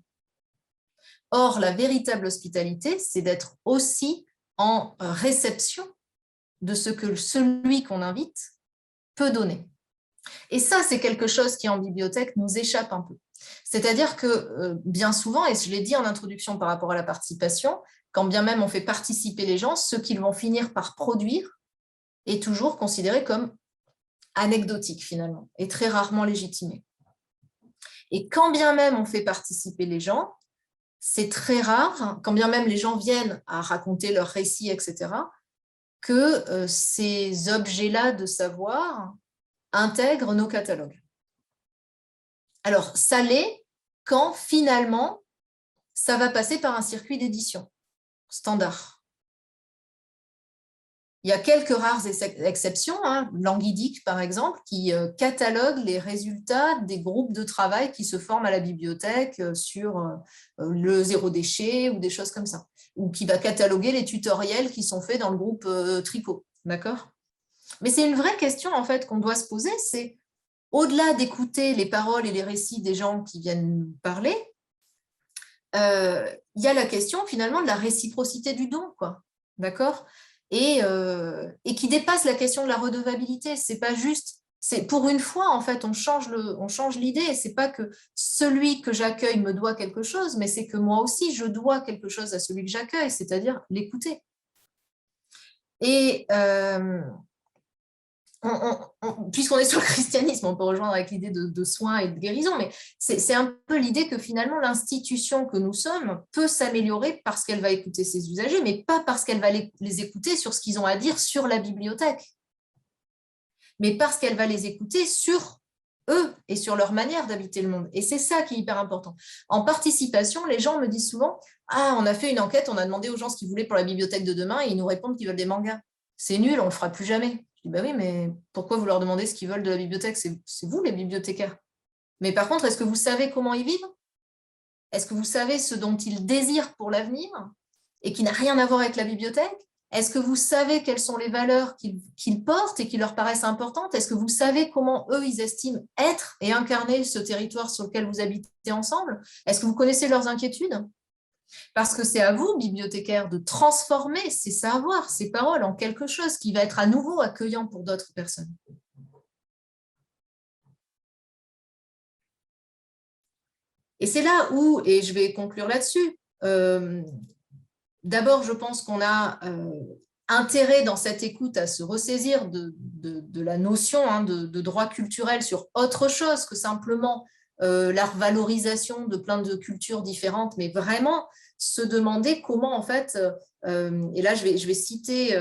Or, la véritable hospitalité, c'est d'être aussi en réception de ce que celui qu'on invite peut donner. Et ça, c'est quelque chose qui, en bibliothèque, nous échappe un peu. C'est-à-dire que bien souvent, et je l'ai dit en introduction par rapport à la participation, quand bien même on fait participer les gens, ce qu'ils vont finir par produire est toujours considéré comme anecdotique finalement, et très rarement légitimé. Et quand bien même on fait participer les gens, c'est très rare, quand bien même les gens viennent à raconter leurs récits, etc., que ces objets-là de savoir intègrent nos catalogues. Alors, ça l'est quand finalement, ça va passer par un circuit d'édition standard. Il y a quelques rares exceptions, Languidic par exemple, qui catalogue les résultats des groupes de travail qui se forment à la bibliothèque sur le zéro déchet ou des choses comme ça, ou qui va cataloguer les tutoriels qui sont faits dans le groupe tricot, d'accord ? Mais c'est une vraie question en fait qu'on doit se poser, c'est au-delà d'écouter les paroles et les récits des gens qui viennent nous parler, il y a la question finalement de la réciprocité du don, quoi, d'accord ? Et qui dépasse la question de la redevabilité. C'est pas juste, c'est pour une fois en fait on change l'idée. C'est pas que celui que j'accueille me doit quelque chose, mais c'est que moi aussi je dois quelque chose à celui que j'accueille, c'est-à-dire l'écouter. Et puisqu'on est sur le christianisme, on peut rejoindre avec l'idée de soins et de guérison, mais c'est un peu l'idée que finalement l'institution que nous sommes peut s'améliorer parce qu'elle va écouter ses usagers, mais pas parce qu'elle va les écouter sur ce qu'ils ont à dire sur la bibliothèque, mais parce qu'elle va les écouter sur eux et sur leur manière d'habiter le monde. Et c'est ça qui est hyper important. En participation, les gens me disent souvent « Ah, on a fait une enquête, on a demandé aux gens ce qu'ils voulaient pour la bibliothèque de demain et ils nous répondent qu'ils veulent des mangas. C'est nul, on ne le fera plus jamais. » Je dis, bah oui, mais pourquoi vous leur demandez ce qu'ils veulent de la bibliothèque? C'est vous, les bibliothécaires. Mais par contre, est-ce que vous savez comment ils vivent? Est-ce que vous savez ce dont ils désirent pour l'avenir et qui n'a rien à voir avec la bibliothèque? Est-ce que vous savez quelles sont les valeurs qu'ils portent et qui leur paraissent importantes? Est-ce que vous savez comment eux, ils estiment être et incarner ce territoire sur lequel vous habitez ensemble? Est-ce que vous connaissez leurs inquiétudes? Parce que c'est à vous, bibliothécaires, de transformer ces savoirs, ces paroles en quelque chose qui va être à nouveau accueillant pour d'autres personnes. Et c'est là où, et je vais conclure là-dessus, d'abord, je pense qu'on a intérêt dans cette écoute à se ressaisir de la notion de droit culturel sur autre chose que simplement la valorisation de plein de cultures différentes, mais vraiment se demander comment, en fait, et là, je vais citer,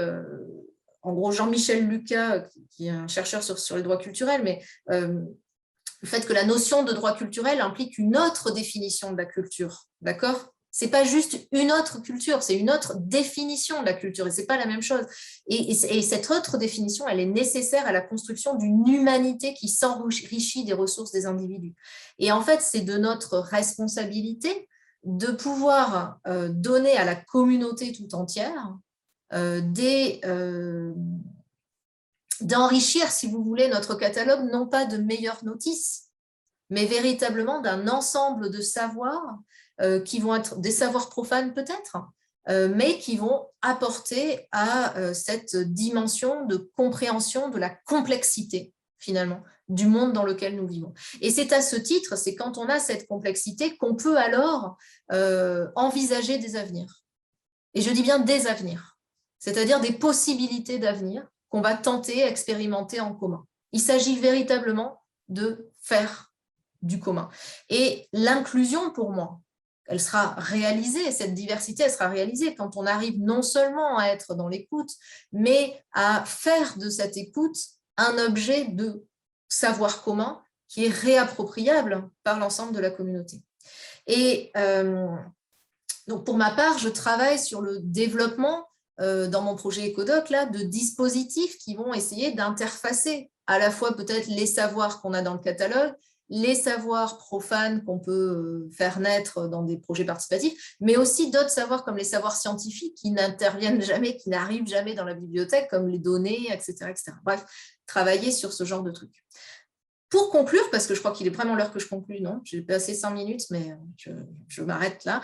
en gros, Jean-Michel Lucas, qui est un chercheur sur les droits culturels, mais le fait que la notion de droit culturel implique une autre définition de la culture, d'accord ? Ce n'est pas juste une autre culture, c'est une autre définition de la culture, et ce n'est pas la même chose. Et cette autre définition, elle est nécessaire à la construction d'une humanité qui s'enrichit des ressources des individus. Et en fait, c'est de notre responsabilité de pouvoir donner à la communauté tout entière d'enrichir, si vous voulez, notre catalogue, non pas de meilleures notices, mais véritablement d'un ensemble de savoirs qui vont être des savoirs profanes peut-être, mais qui vont apporter à cette dimension de compréhension de la complexité, finalement, du monde dans lequel nous vivons. Et c'est à ce titre, c'est quand on a cette complexité qu'on peut alors envisager des avenirs. Et je dis bien des avenirs, c'est-à-dire des possibilités d'avenir qu'on va tenter, expérimenter en commun. Il s'agit véritablement de faire du commun. Et l'inclusion, pour moi, elle sera réalisée, cette diversité, elle sera réalisée quand on arrive non seulement à être dans l'écoute, mais à faire de cette écoute un objet de savoir commun qui est réappropriable par l'ensemble de la communauté. Et donc, pour ma part, je travaille sur le développement dans mon projet Ecodoc là, de dispositifs qui vont essayer d'interfacer à la fois peut-être les savoirs qu'on a dans le catalogue, les savoirs profanes qu'on peut faire naître dans des projets participatifs, mais aussi d'autres savoirs comme les savoirs scientifiques qui n'interviennent jamais, qui n'arrivent jamais dans la bibliothèque, comme les données, etc., etc. Bref, travailler sur ce genre de trucs. Pour conclure, parce que je crois qu'il est vraiment l'heure que je conclue, non? J'ai passé 5 minutes, mais je m'arrête là.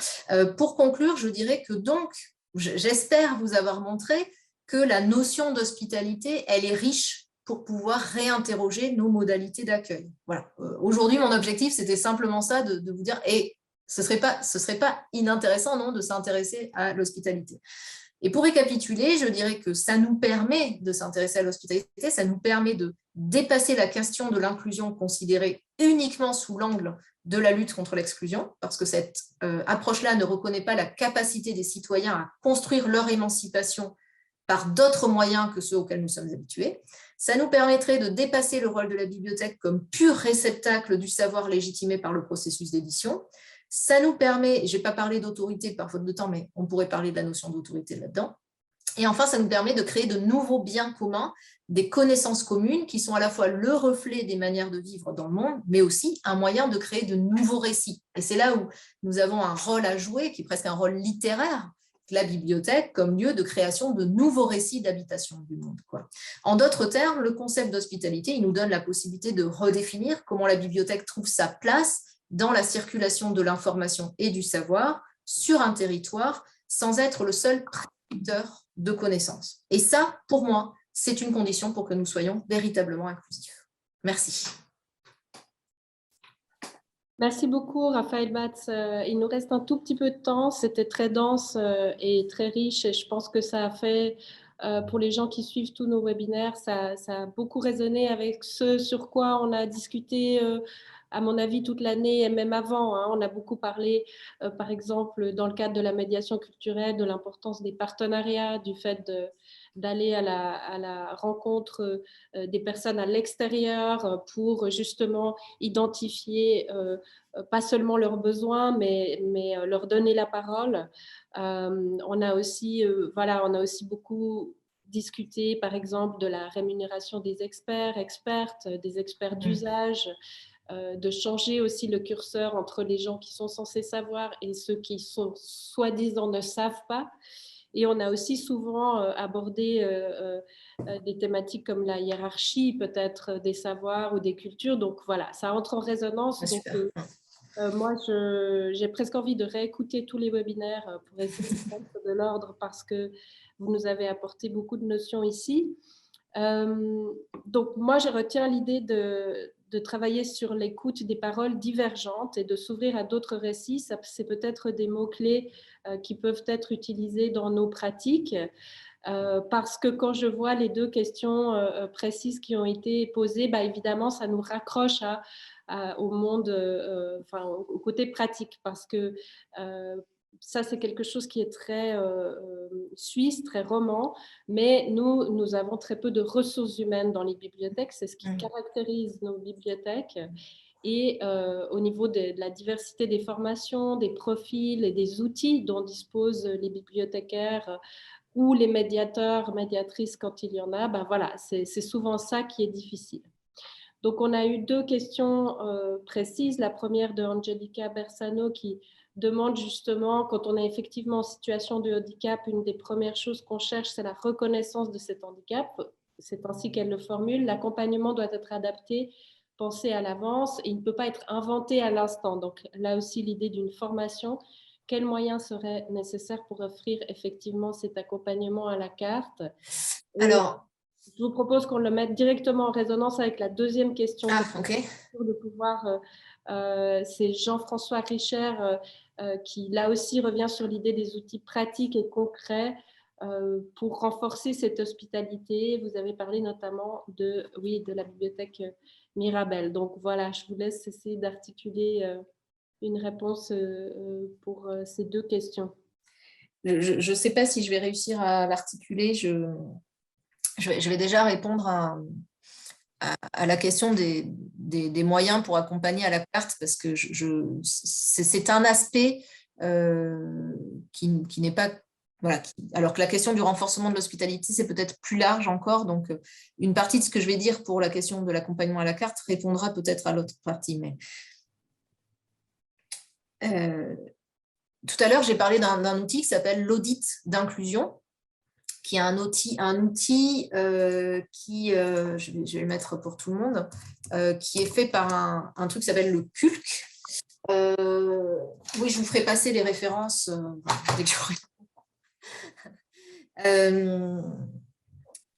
Pour conclure, je dirais que donc, j'espère vous avoir montré que la notion d'hospitalité, elle est riche pour pouvoir réinterroger nos modalités d'accueil. Voilà. Aujourd'hui, mon objectif, c'était simplement ça, de vous dire, et ce serait pas inintéressant, non, de s'intéresser à l'hospitalité. Et pour récapituler, je dirais que ça nous permet de s'intéresser à l'hospitalité, ça nous permet de dépasser la question de l'inclusion considérée uniquement sous l'angle de la lutte contre l'exclusion, parce que cette approche-là ne reconnaît pas la capacité des citoyens à construire leur émancipation par d'autres moyens que ceux auxquels nous sommes habitués. Ça nous permettrait de dépasser le rôle de la bibliothèque comme pur réceptacle du savoir légitimé par le processus d'édition. Ça nous permet, je ne vais pas parler d'autorité par faute de temps, mais on pourrait parler de la notion d'autorité là-dedans. Et enfin, ça nous permet de créer de nouveaux biens communs, des connaissances communes qui sont à la fois le reflet des manières de vivre dans le monde, mais aussi un moyen de créer de nouveaux récits. Et c'est là où nous avons un rôle à jouer, qui est presque un rôle littéraire, la bibliothèque comme lieu de création de nouveaux récits d'habitation du monde, quoi. En d'autres termes, le concept d'hospitalité, il nous donne la possibilité de redéfinir comment la bibliothèque trouve sa place dans la circulation de l'information et du savoir sur un territoire sans être le seul producteur de connaissances. Et ça, pour moi, c'est une condition pour que nous soyons véritablement inclusifs. Merci. Merci beaucoup, Raphaël Batz. Il nous reste un tout petit peu de temps. C'était très dense et très riche. Et je pense que ça a fait, pour les gens qui suivent tous nos webinaires, ça a beaucoup résonné avec ce sur quoi on a discuté, à mon avis, toute l'année et même avant. On a beaucoup parlé, par exemple, dans le cadre de la médiation culturelle, de l'importance des partenariats, du fait d'aller à la rencontre des personnes à l'extérieur pour justement identifier pas seulement leurs besoins, mais leur donner la parole. On a aussi beaucoup discuté, par exemple, de la rémunération des expertes, des experts d'usage, de changer aussi le curseur entre les gens qui sont censés savoir et ceux qui sont soi-disant ne savent pas. Et on a aussi souvent abordé des thématiques comme la hiérarchie, peut-être des savoirs ou des cultures. Donc voilà, ça entre en résonance. Ah, donc, moi, j'ai presque envie de réécouter tous les webinaires pour essayer de mettre de l'ordre parce que vous nous avez apporté beaucoup de notions ici. Donc moi, je retiens l'idée de travailler sur l'écoute des paroles divergentes et de s'ouvrir à d'autres récits. C'est peut-être des mots-clés qui peuvent être utilisés dans nos pratiques. Parce que quand je vois les deux questions précises qui ont été posées, bah, évidemment, ça nous raccroche au monde, au côté pratique, parce que ça, c'est quelque chose qui est très suisse, très roman, mais nous avons très peu de ressources humaines dans les bibliothèques. C'est ce qui caractérise nos bibliothèques. Et au niveau de la diversité des formations, des profils et des outils dont disposent les bibliothécaires ou les médiateurs, médiatrices quand il y en a, ben voilà, c'est souvent ça qui est difficile. Donc, on a eu deux questions précises. La première de Angelica Bersano qui demande justement, quand on est effectivement en situation de handicap, une des premières choses qu'on cherche, c'est la reconnaissance de cet handicap. C'est ainsi qu'elle le formule. L'accompagnement doit être adapté, pensé à l'avance et il ne peut pas être inventé à l'instant. Donc, là aussi, l'idée d'une formation. Quels moyens seraient nécessaires pour offrir effectivement cet accompagnement à la carte? Alors, je vous propose qu'on le mette directement en résonance avec la deuxième question. De pouvoir, c'est Jean-François Richer qui, là aussi, revient sur l'idée des outils pratiques et concrets pour renforcer cette hospitalité. Vous avez parlé notamment de la bibliothèque Mirabel. Donc, voilà, je vous laisse essayer d'articuler une réponse pour ces deux questions. Je ne sais pas si je vais réussir à l'articuler. Je vais déjà répondre à la question des moyens pour accompagner à la carte, parce que c'est un aspect qui n'est pas... Voilà, alors que la question du renforcement de l'hospitalité, c'est peut-être plus large encore. Donc, une partie de ce que je vais dire pour la question de l'accompagnement à la carte répondra peut-être à l'autre partie. Mais tout à l'heure, j'ai parlé d'un outil qui s'appelle l'audit d'inclusion, qui est un outil qui, je vais le mettre pour tout le monde, qui est fait par un truc qui s'appelle le CULC. Oui, je vous ferai passer les références dès que j'aurai.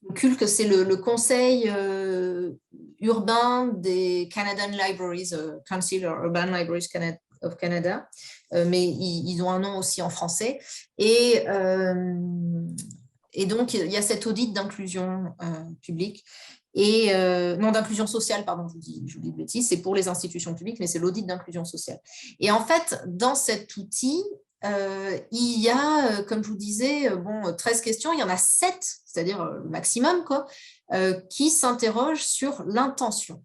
le CULC, c'est le conseil urbain des Canadian Libraries, Council of Urban Libraries of Canada, mais ils ont un nom aussi en français. Et donc, il y a cet audit d'inclusion publique. Et non, d'inclusion sociale, pardon, je vous dis de bêtises, c'est pour les institutions publiques, mais c'est l'audit d'inclusion sociale. Et en fait, dans cet outil, il y a, comme je vous disais, 13 questions, il y en a 7, c'est-à-dire le maximum, quoi, qui s'interrogent sur l'intention.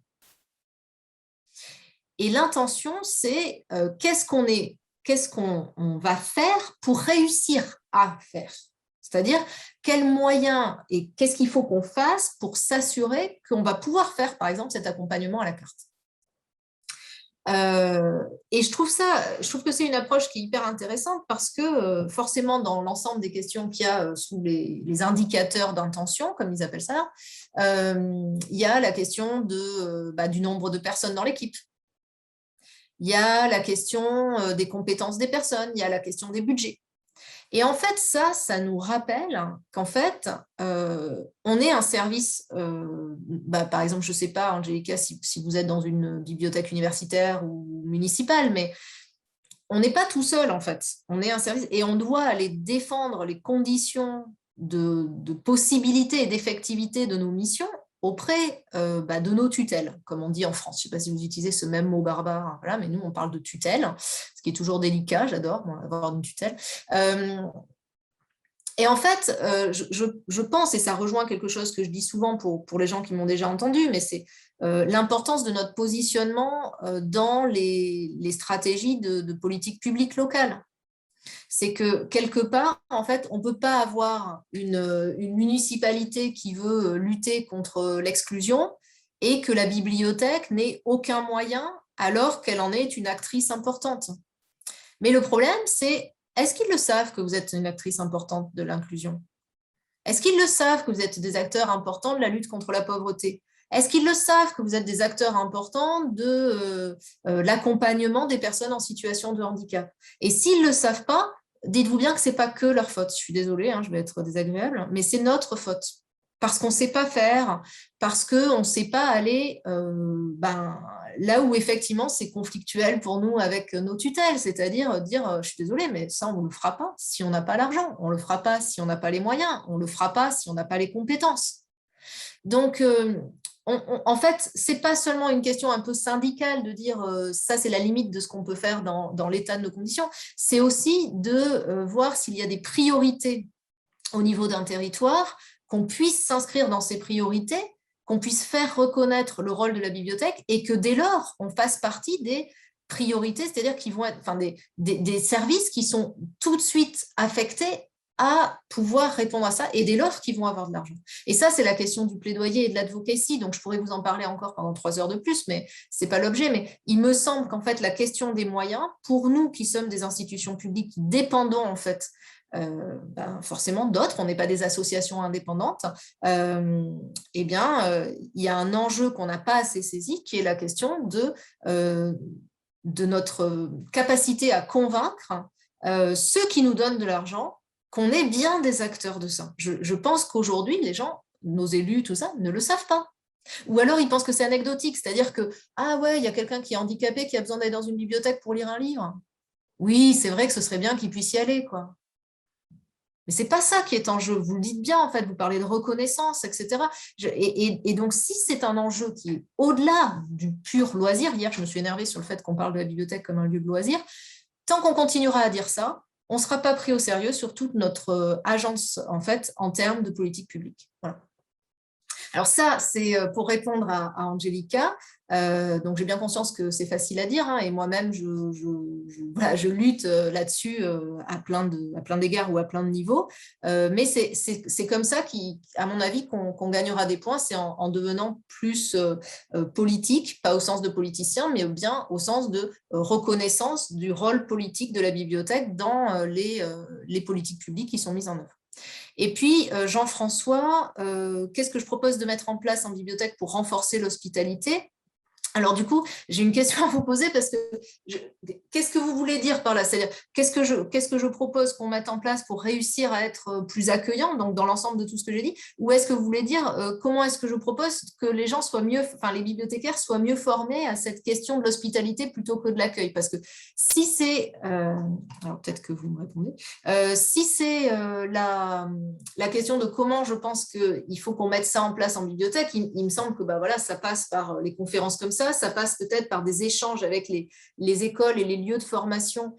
Et l'intention, c'est qu'est-ce qu'on va faire pour réussir à faire. C'est-à-dire, quels moyens et qu'est-ce qu'il faut qu'on fasse pour s'assurer qu'on va pouvoir faire, par exemple, cet accompagnement à la carte. Et je trouve que c'est une approche qui est hyper intéressante parce que forcément, dans l'ensemble des questions qu'il y a sous les indicateurs d'intention, comme ils appellent ça, il y a la question du nombre de personnes dans l'équipe. Il y a la question des compétences des personnes, il y a la question des budgets. Et en fait, ça nous rappelle qu'en fait, on est un service, par exemple, je ne sais pas, Angélica, si vous êtes dans une bibliothèque universitaire ou municipale, mais on n'est pas tout seul, en fait. On est un service et on doit aller défendre les conditions de possibilité et d'effectivité de nos missions auprès de nos tutelles, comme on dit en France. Je ne sais pas si vous utilisez ce même mot barbare, hein, voilà, mais nous, on parle de tutelle, ce qui est toujours délicat, j'adore avoir une tutelle. Et en fait, je pense, et ça rejoint quelque chose que je dis souvent pour les gens qui m'ont déjà entendu, mais c'est l'importance de notre positionnement dans les stratégies de politique publique locale. C'est que quelque part, en fait, on ne peut pas avoir une municipalité qui veut lutter contre l'exclusion et que la bibliothèque n'ait aucun moyen alors qu'elle en est une actrice importante. Mais le problème, c'est, est-ce qu'ils le savent que vous êtes une actrice importante de l'inclusion? Est-ce qu'ils le savent que vous êtes des acteurs importants de la lutte contre la pauvreté? Est-ce qu'ils le savent que vous êtes des acteurs importants de l'accompagnement des personnes en situation de handicap? Et s'ils ne le savent pas, dites-vous bien que ce n'est pas que leur faute. Je suis désolée, hein, je vais être désagréable, mais c'est notre faute. Parce qu'on ne sait pas faire, parce qu'on ne sait pas aller là où effectivement c'est conflictuel pour nous avec nos tutelles, c'est-à-dire dire je suis désolée, mais ça on ne le fera pas si on n'a pas l'argent, on ne le fera pas si on n'a pas les moyens, on ne le fera pas si on n'a pas les compétences. Donc, en fait, ce n'est pas seulement une question un peu syndicale de dire ça c'est la limite de ce qu'on peut faire dans l'état de nos conditions, c'est aussi de voir s'il y a des priorités au niveau d'un territoire, qu'on puisse s'inscrire dans ces priorités, qu'on puisse faire reconnaître le rôle de la bibliothèque et que dès lors, on fasse partie des priorités, c'est-à-dire qu'ils vont être, des services qui sont tout de suite affectés à pouvoir répondre à ça et dès lors qu'ils vont avoir de l'argent. Et ça, c'est la question du plaidoyer et de l'advocacy, donc je pourrais vous en parler encore pendant 3 heures de plus, mais ce n'est pas l'objet. Mais il me semble qu'en fait, la question des moyens, pour nous qui sommes des institutions publiques qui dépendons en fait forcément d'autres, on n'est pas des associations indépendantes, il y a un enjeu qu'on n'a pas assez saisi, qui est la question de notre capacité à convaincre ceux qui nous donnent de l'argent qu'on est bien des acteurs de ça. Je pense qu'aujourd'hui, les gens, nos élus, tout ça, ne le savent pas. Ou alors, ils pensent que c'est anecdotique, c'est-à-dire que, ah ouais, il y a quelqu'un qui est handicapé, qui a besoin d'aller dans une bibliothèque pour lire un livre. Oui, c'est vrai que ce serait bien qu'il puisse y aller, quoi. Mais ce n'est pas ça qui est en jeu. Vous le dites bien, en fait, vous parlez de reconnaissance, etc. Et donc, si c'est un enjeu qui est au-delà du pur loisir, hier, je me suis énervée sur le fait qu'on parle de la bibliothèque comme un lieu de loisir, tant qu'on continuera à dire ça, on ne sera pas pris au sérieux sur toute notre agence, en fait, en termes de politique publique. Voilà. Alors ça, c'est pour répondre à Angélica. Donc, j'ai bien conscience que c'est facile à dire, hein, et moi-même, je lutte là-dessus à plein d'égards ou à plein de niveaux. Mais c'est comme ça, à mon avis, qu'on gagnera des points, c'est en devenant plus politique, pas au sens de politicien, mais bien au sens de reconnaissance du rôle politique de la bibliothèque dans les politiques publiques qui sont mises en œuvre. Et puis, Jean-François, qu'est-ce que je propose de mettre en place en bibliothèque pour renforcer l'hospitalité? Alors du coup, j'ai une question à vous poser parce que qu'est-ce que vous voulez dire par là? C'est-à-dire, qu'est-ce que je propose qu'on mette en place pour réussir à être plus accueillant, donc dans l'ensemble de tout ce que j'ai dit, ou est-ce que vous voulez dire comment est-ce que je propose que les gens soient mieux, enfin les bibliothécaires soient mieux formés à cette question de l'hospitalité plutôt que de l'accueil? Parce que si c'est, alors peut-être que vous me répondez, si c'est la question de comment je pense qu'il faut qu'on mette ça en place en bibliothèque, il me semble que voilà, ça passe par les conférences comme ça passe peut-être par des échanges avec les écoles et les lieux de formation.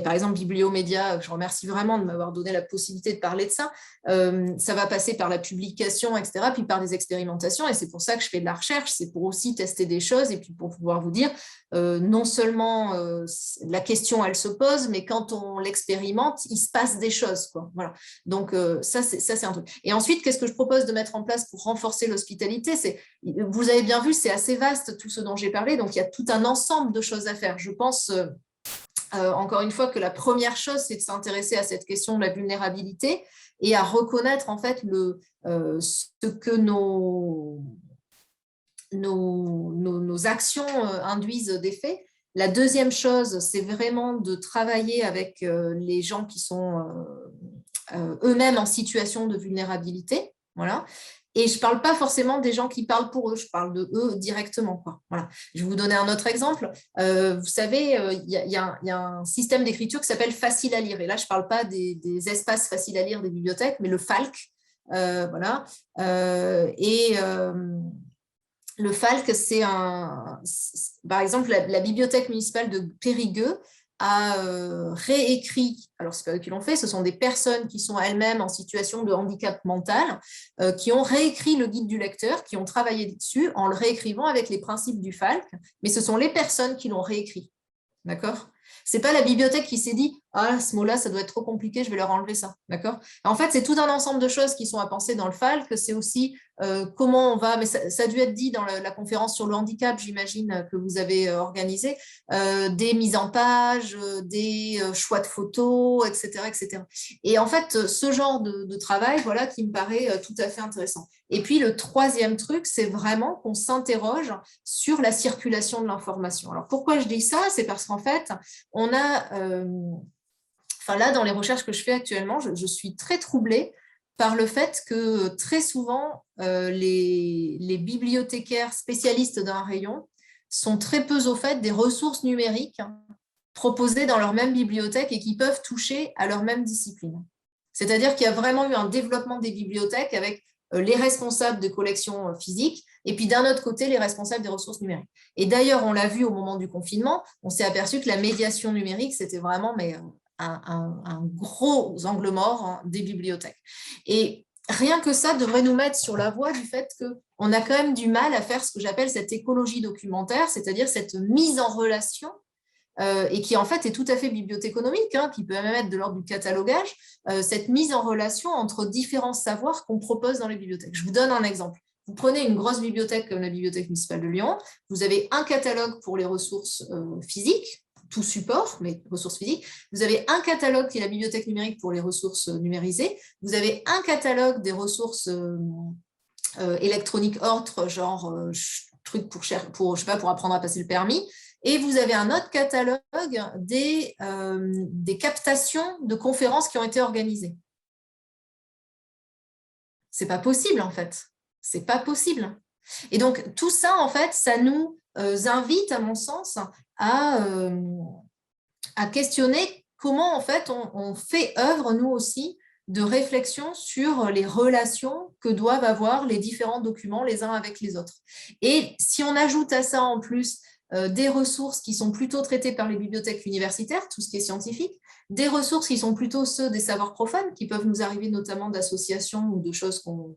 Par exemple, Bibliomédia, je remercie vraiment de m'avoir donné la possibilité de parler de ça. Ça va passer par la publication, etc., puis par des expérimentations, et c'est pour ça que je fais de la recherche, c'est pour aussi tester des choses, et puis pour pouvoir vous dire, non seulement la question, elle se pose, mais quand on l'expérimente, il se passe des choses, quoi. Voilà. Donc, ça, c'est un truc. Et ensuite, qu'est-ce que je propose de mettre en place pour renforcer l'hospitalité? Vous avez bien vu, c'est assez vaste tout ce dont j'ai parlé, donc il y a tout un ensemble de choses à faire. Je pense, encore une fois, que la première chose, c'est de s'intéresser à cette question de la vulnérabilité et à reconnaître en fait ce que nos actions induisent d'effet. La deuxième chose, c'est vraiment de travailler avec les gens qui sont eux-mêmes en situation de vulnérabilité. Voilà. Et je ne parle pas forcément des gens qui parlent pour eux, je parle de eux directement, quoi. Voilà. Je vais vous donner un autre exemple. Vous savez, il y a un système d'écriture qui s'appelle facile à lire. Et là, je ne parle pas des espaces faciles à lire des bibliothèques, mais le FALC. Voilà. Le FALC, c'est par exemple, la bibliothèque municipale de Périgueux a réécrit, alors ce n'est pas eux qui l'ont fait, ce sont des personnes qui sont elles-mêmes en situation de handicap mental, qui ont réécrit le guide du lecteur, qui ont travaillé dessus en le réécrivant avec les principes du FALC, mais ce sont les personnes qui l'ont réécrit. D'accord ? Ce n'est pas la bibliothèque qui s'est dit « Ah, ce mot-là, ça doit être trop compliqué, je vais leur enlever ça. » D'accord ? En fait, c'est tout un ensemble de choses qui sont à penser dans le FALC. C'est aussi comment on va… Mais ça a dû être dit dans la conférence sur le handicap, j'imagine, que vous avez organisée. Des mises en page, des choix de photos, etc., etc. Et en fait, ce genre de travail, voilà, qui me paraît tout à fait intéressant. Et puis, le troisième truc, c'est vraiment qu'on s'interroge sur la circulation de l'information. Alors, pourquoi je dis ça? C'est parce qu'en fait, on a… là, dans les recherches que je fais actuellement, je suis très troublée par le fait que très souvent, les bibliothécaires spécialistes d'un rayon sont très peu au fait des ressources numériques proposées dans leur même bibliothèque et qui peuvent toucher à leur même discipline. C'est-à-dire qu'il y a vraiment eu un développement des bibliothèques avec les responsables de collections physiques et puis d'un autre côté, les responsables des ressources numériques. Et d'ailleurs, on l'a vu au moment du confinement, on s'est aperçu que la médiation numérique, c'était vraiment un gros angle mort des bibliothèques. Et rien que ça devrait nous mettre sur la voie du fait qu'on a quand même du mal à faire ce que j'appelle cette écologie documentaire, c'est-à-dire cette mise en relation et qui en fait est tout à fait bibliothéconomique, qui peut même être de l'ordre du catalogage, cette mise en relation entre différents savoirs qu'on propose dans les bibliothèques. Je vous donne un exemple. Vous prenez une grosse bibliothèque comme la Bibliothèque municipale de Lyon, vous avez un catalogue pour les ressources physiques, tout support, mais ressources physiques. Vous avez un catalogue qui est la bibliothèque numérique pour les ressources numérisées. Vous avez un catalogue des ressources électroniques autres, genre trucs pour je sais pas, pour apprendre à passer le permis. Et vous avez un autre catalogue des captations de conférences qui ont été organisées. C'est pas possible, en fait. C'est pas possible. Et donc, tout ça, en fait, ça nous invite, à mon sens, à questionner comment, en fait, on fait œuvre, nous aussi, de réflexion sur les relations que doivent avoir les différents documents les uns avec les autres. Et si on ajoute à ça, en plus, des ressources qui sont plutôt traitées par les bibliothèques universitaires, tout ce qui est scientifique, des ressources qui sont plutôt ceux des savoirs profanes, qui peuvent nous arriver notamment d'associations ou de choses qu'on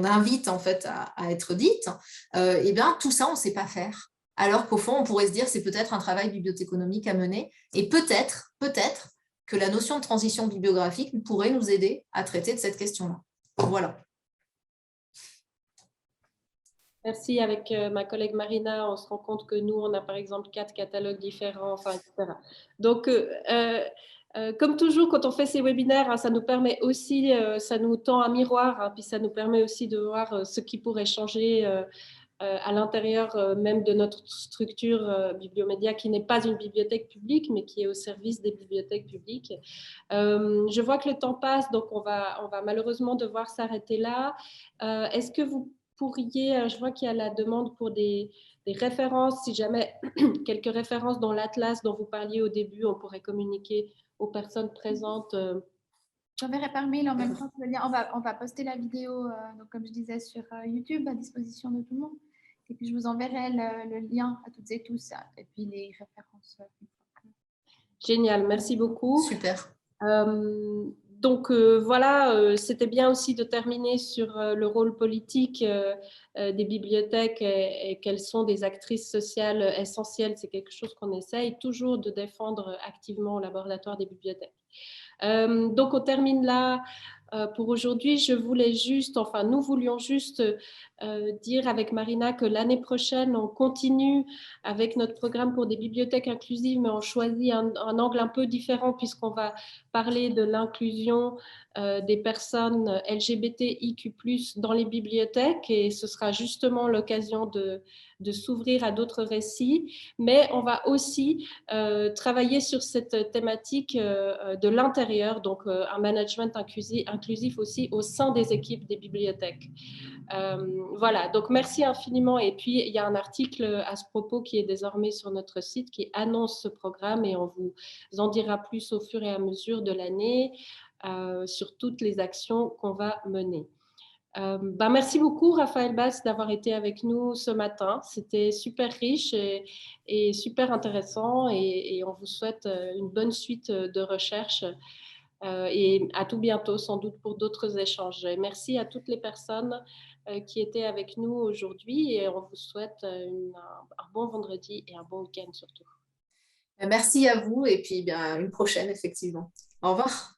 invite en fait à être dites, et bien tout ça, on ne sait pas faire. Alors qu'au fond, on pourrait se dire c'est peut-être un travail bibliothéconomique à mener, et peut-être que la notion de transition bibliographique pourrait nous aider à traiter de cette question-là. Voilà. Merci. Avec ma collègue Marina, on se rend compte que nous, on a par exemple 4 catalogues différents, enfin, etc. Donc, comme toujours, quand on fait ces webinaires, ça nous permet aussi, ça nous tend un miroir, puis ça nous permet aussi de voir ce qui pourrait changer à l'intérieur même de notre structure Bibliomédia, qui n'est pas une bibliothèque publique, mais qui est au service des bibliothèques publiques. Je vois que le temps passe, donc on va malheureusement devoir s'arrêter là. Est-ce que vous pourriez, je vois qu'il y a la demande pour des références, si jamais quelques références dans l'atlas dont vous parliez au début, on pourrait communiquer aux personnes présentes. J'enverrai par mail en même temps le lien. On va poster la vidéo, donc comme je disais, sur YouTube à disposition de tout le monde. Et puis je vous enverrai le lien à toutes et tous, et puis les références. Génial, merci beaucoup. Super. Donc voilà, c'était bien aussi de terminer sur le rôle politique des bibliothèques et qu'elles sont des actrices sociales essentielles. C'est quelque chose qu'on essaye toujours de défendre activement au laboratoire des bibliothèques. Donc on termine là pour aujourd'hui. Nous voulions juste dire avec Marina que l'année prochaine, on continue avec notre programme pour des bibliothèques inclusives, mais on choisit un angle un peu différent puisqu'on va parler de l'inclusion des personnes LGBTIQ+, dans les bibliothèques, et ce sera justement l'occasion de s'ouvrir à d'autres récits, mais on va aussi travailler sur cette thématique de l'intérieur, donc un management inclusif aussi au sein des équipes des bibliothèques. Voilà, donc merci infiniment. Et puis, il y a un article à ce propos qui est désormais sur notre site qui annonce ce programme, et on vous en dira plus au fur et à mesure de l'année sur toutes les actions qu'on va mener. Merci beaucoup, Raphaël Batz, d'avoir été avec nous ce matin. C'était super riche et super intéressant, et on vous souhaite une bonne suite de recherche et à tout bientôt, sans doute pour d'autres échanges. Et merci à toutes les personnes qui étaient avec nous aujourd'hui, et on vous souhaite un bon vendredi et un bon week-end surtout. Merci à vous, et puis une prochaine, effectivement. Au revoir.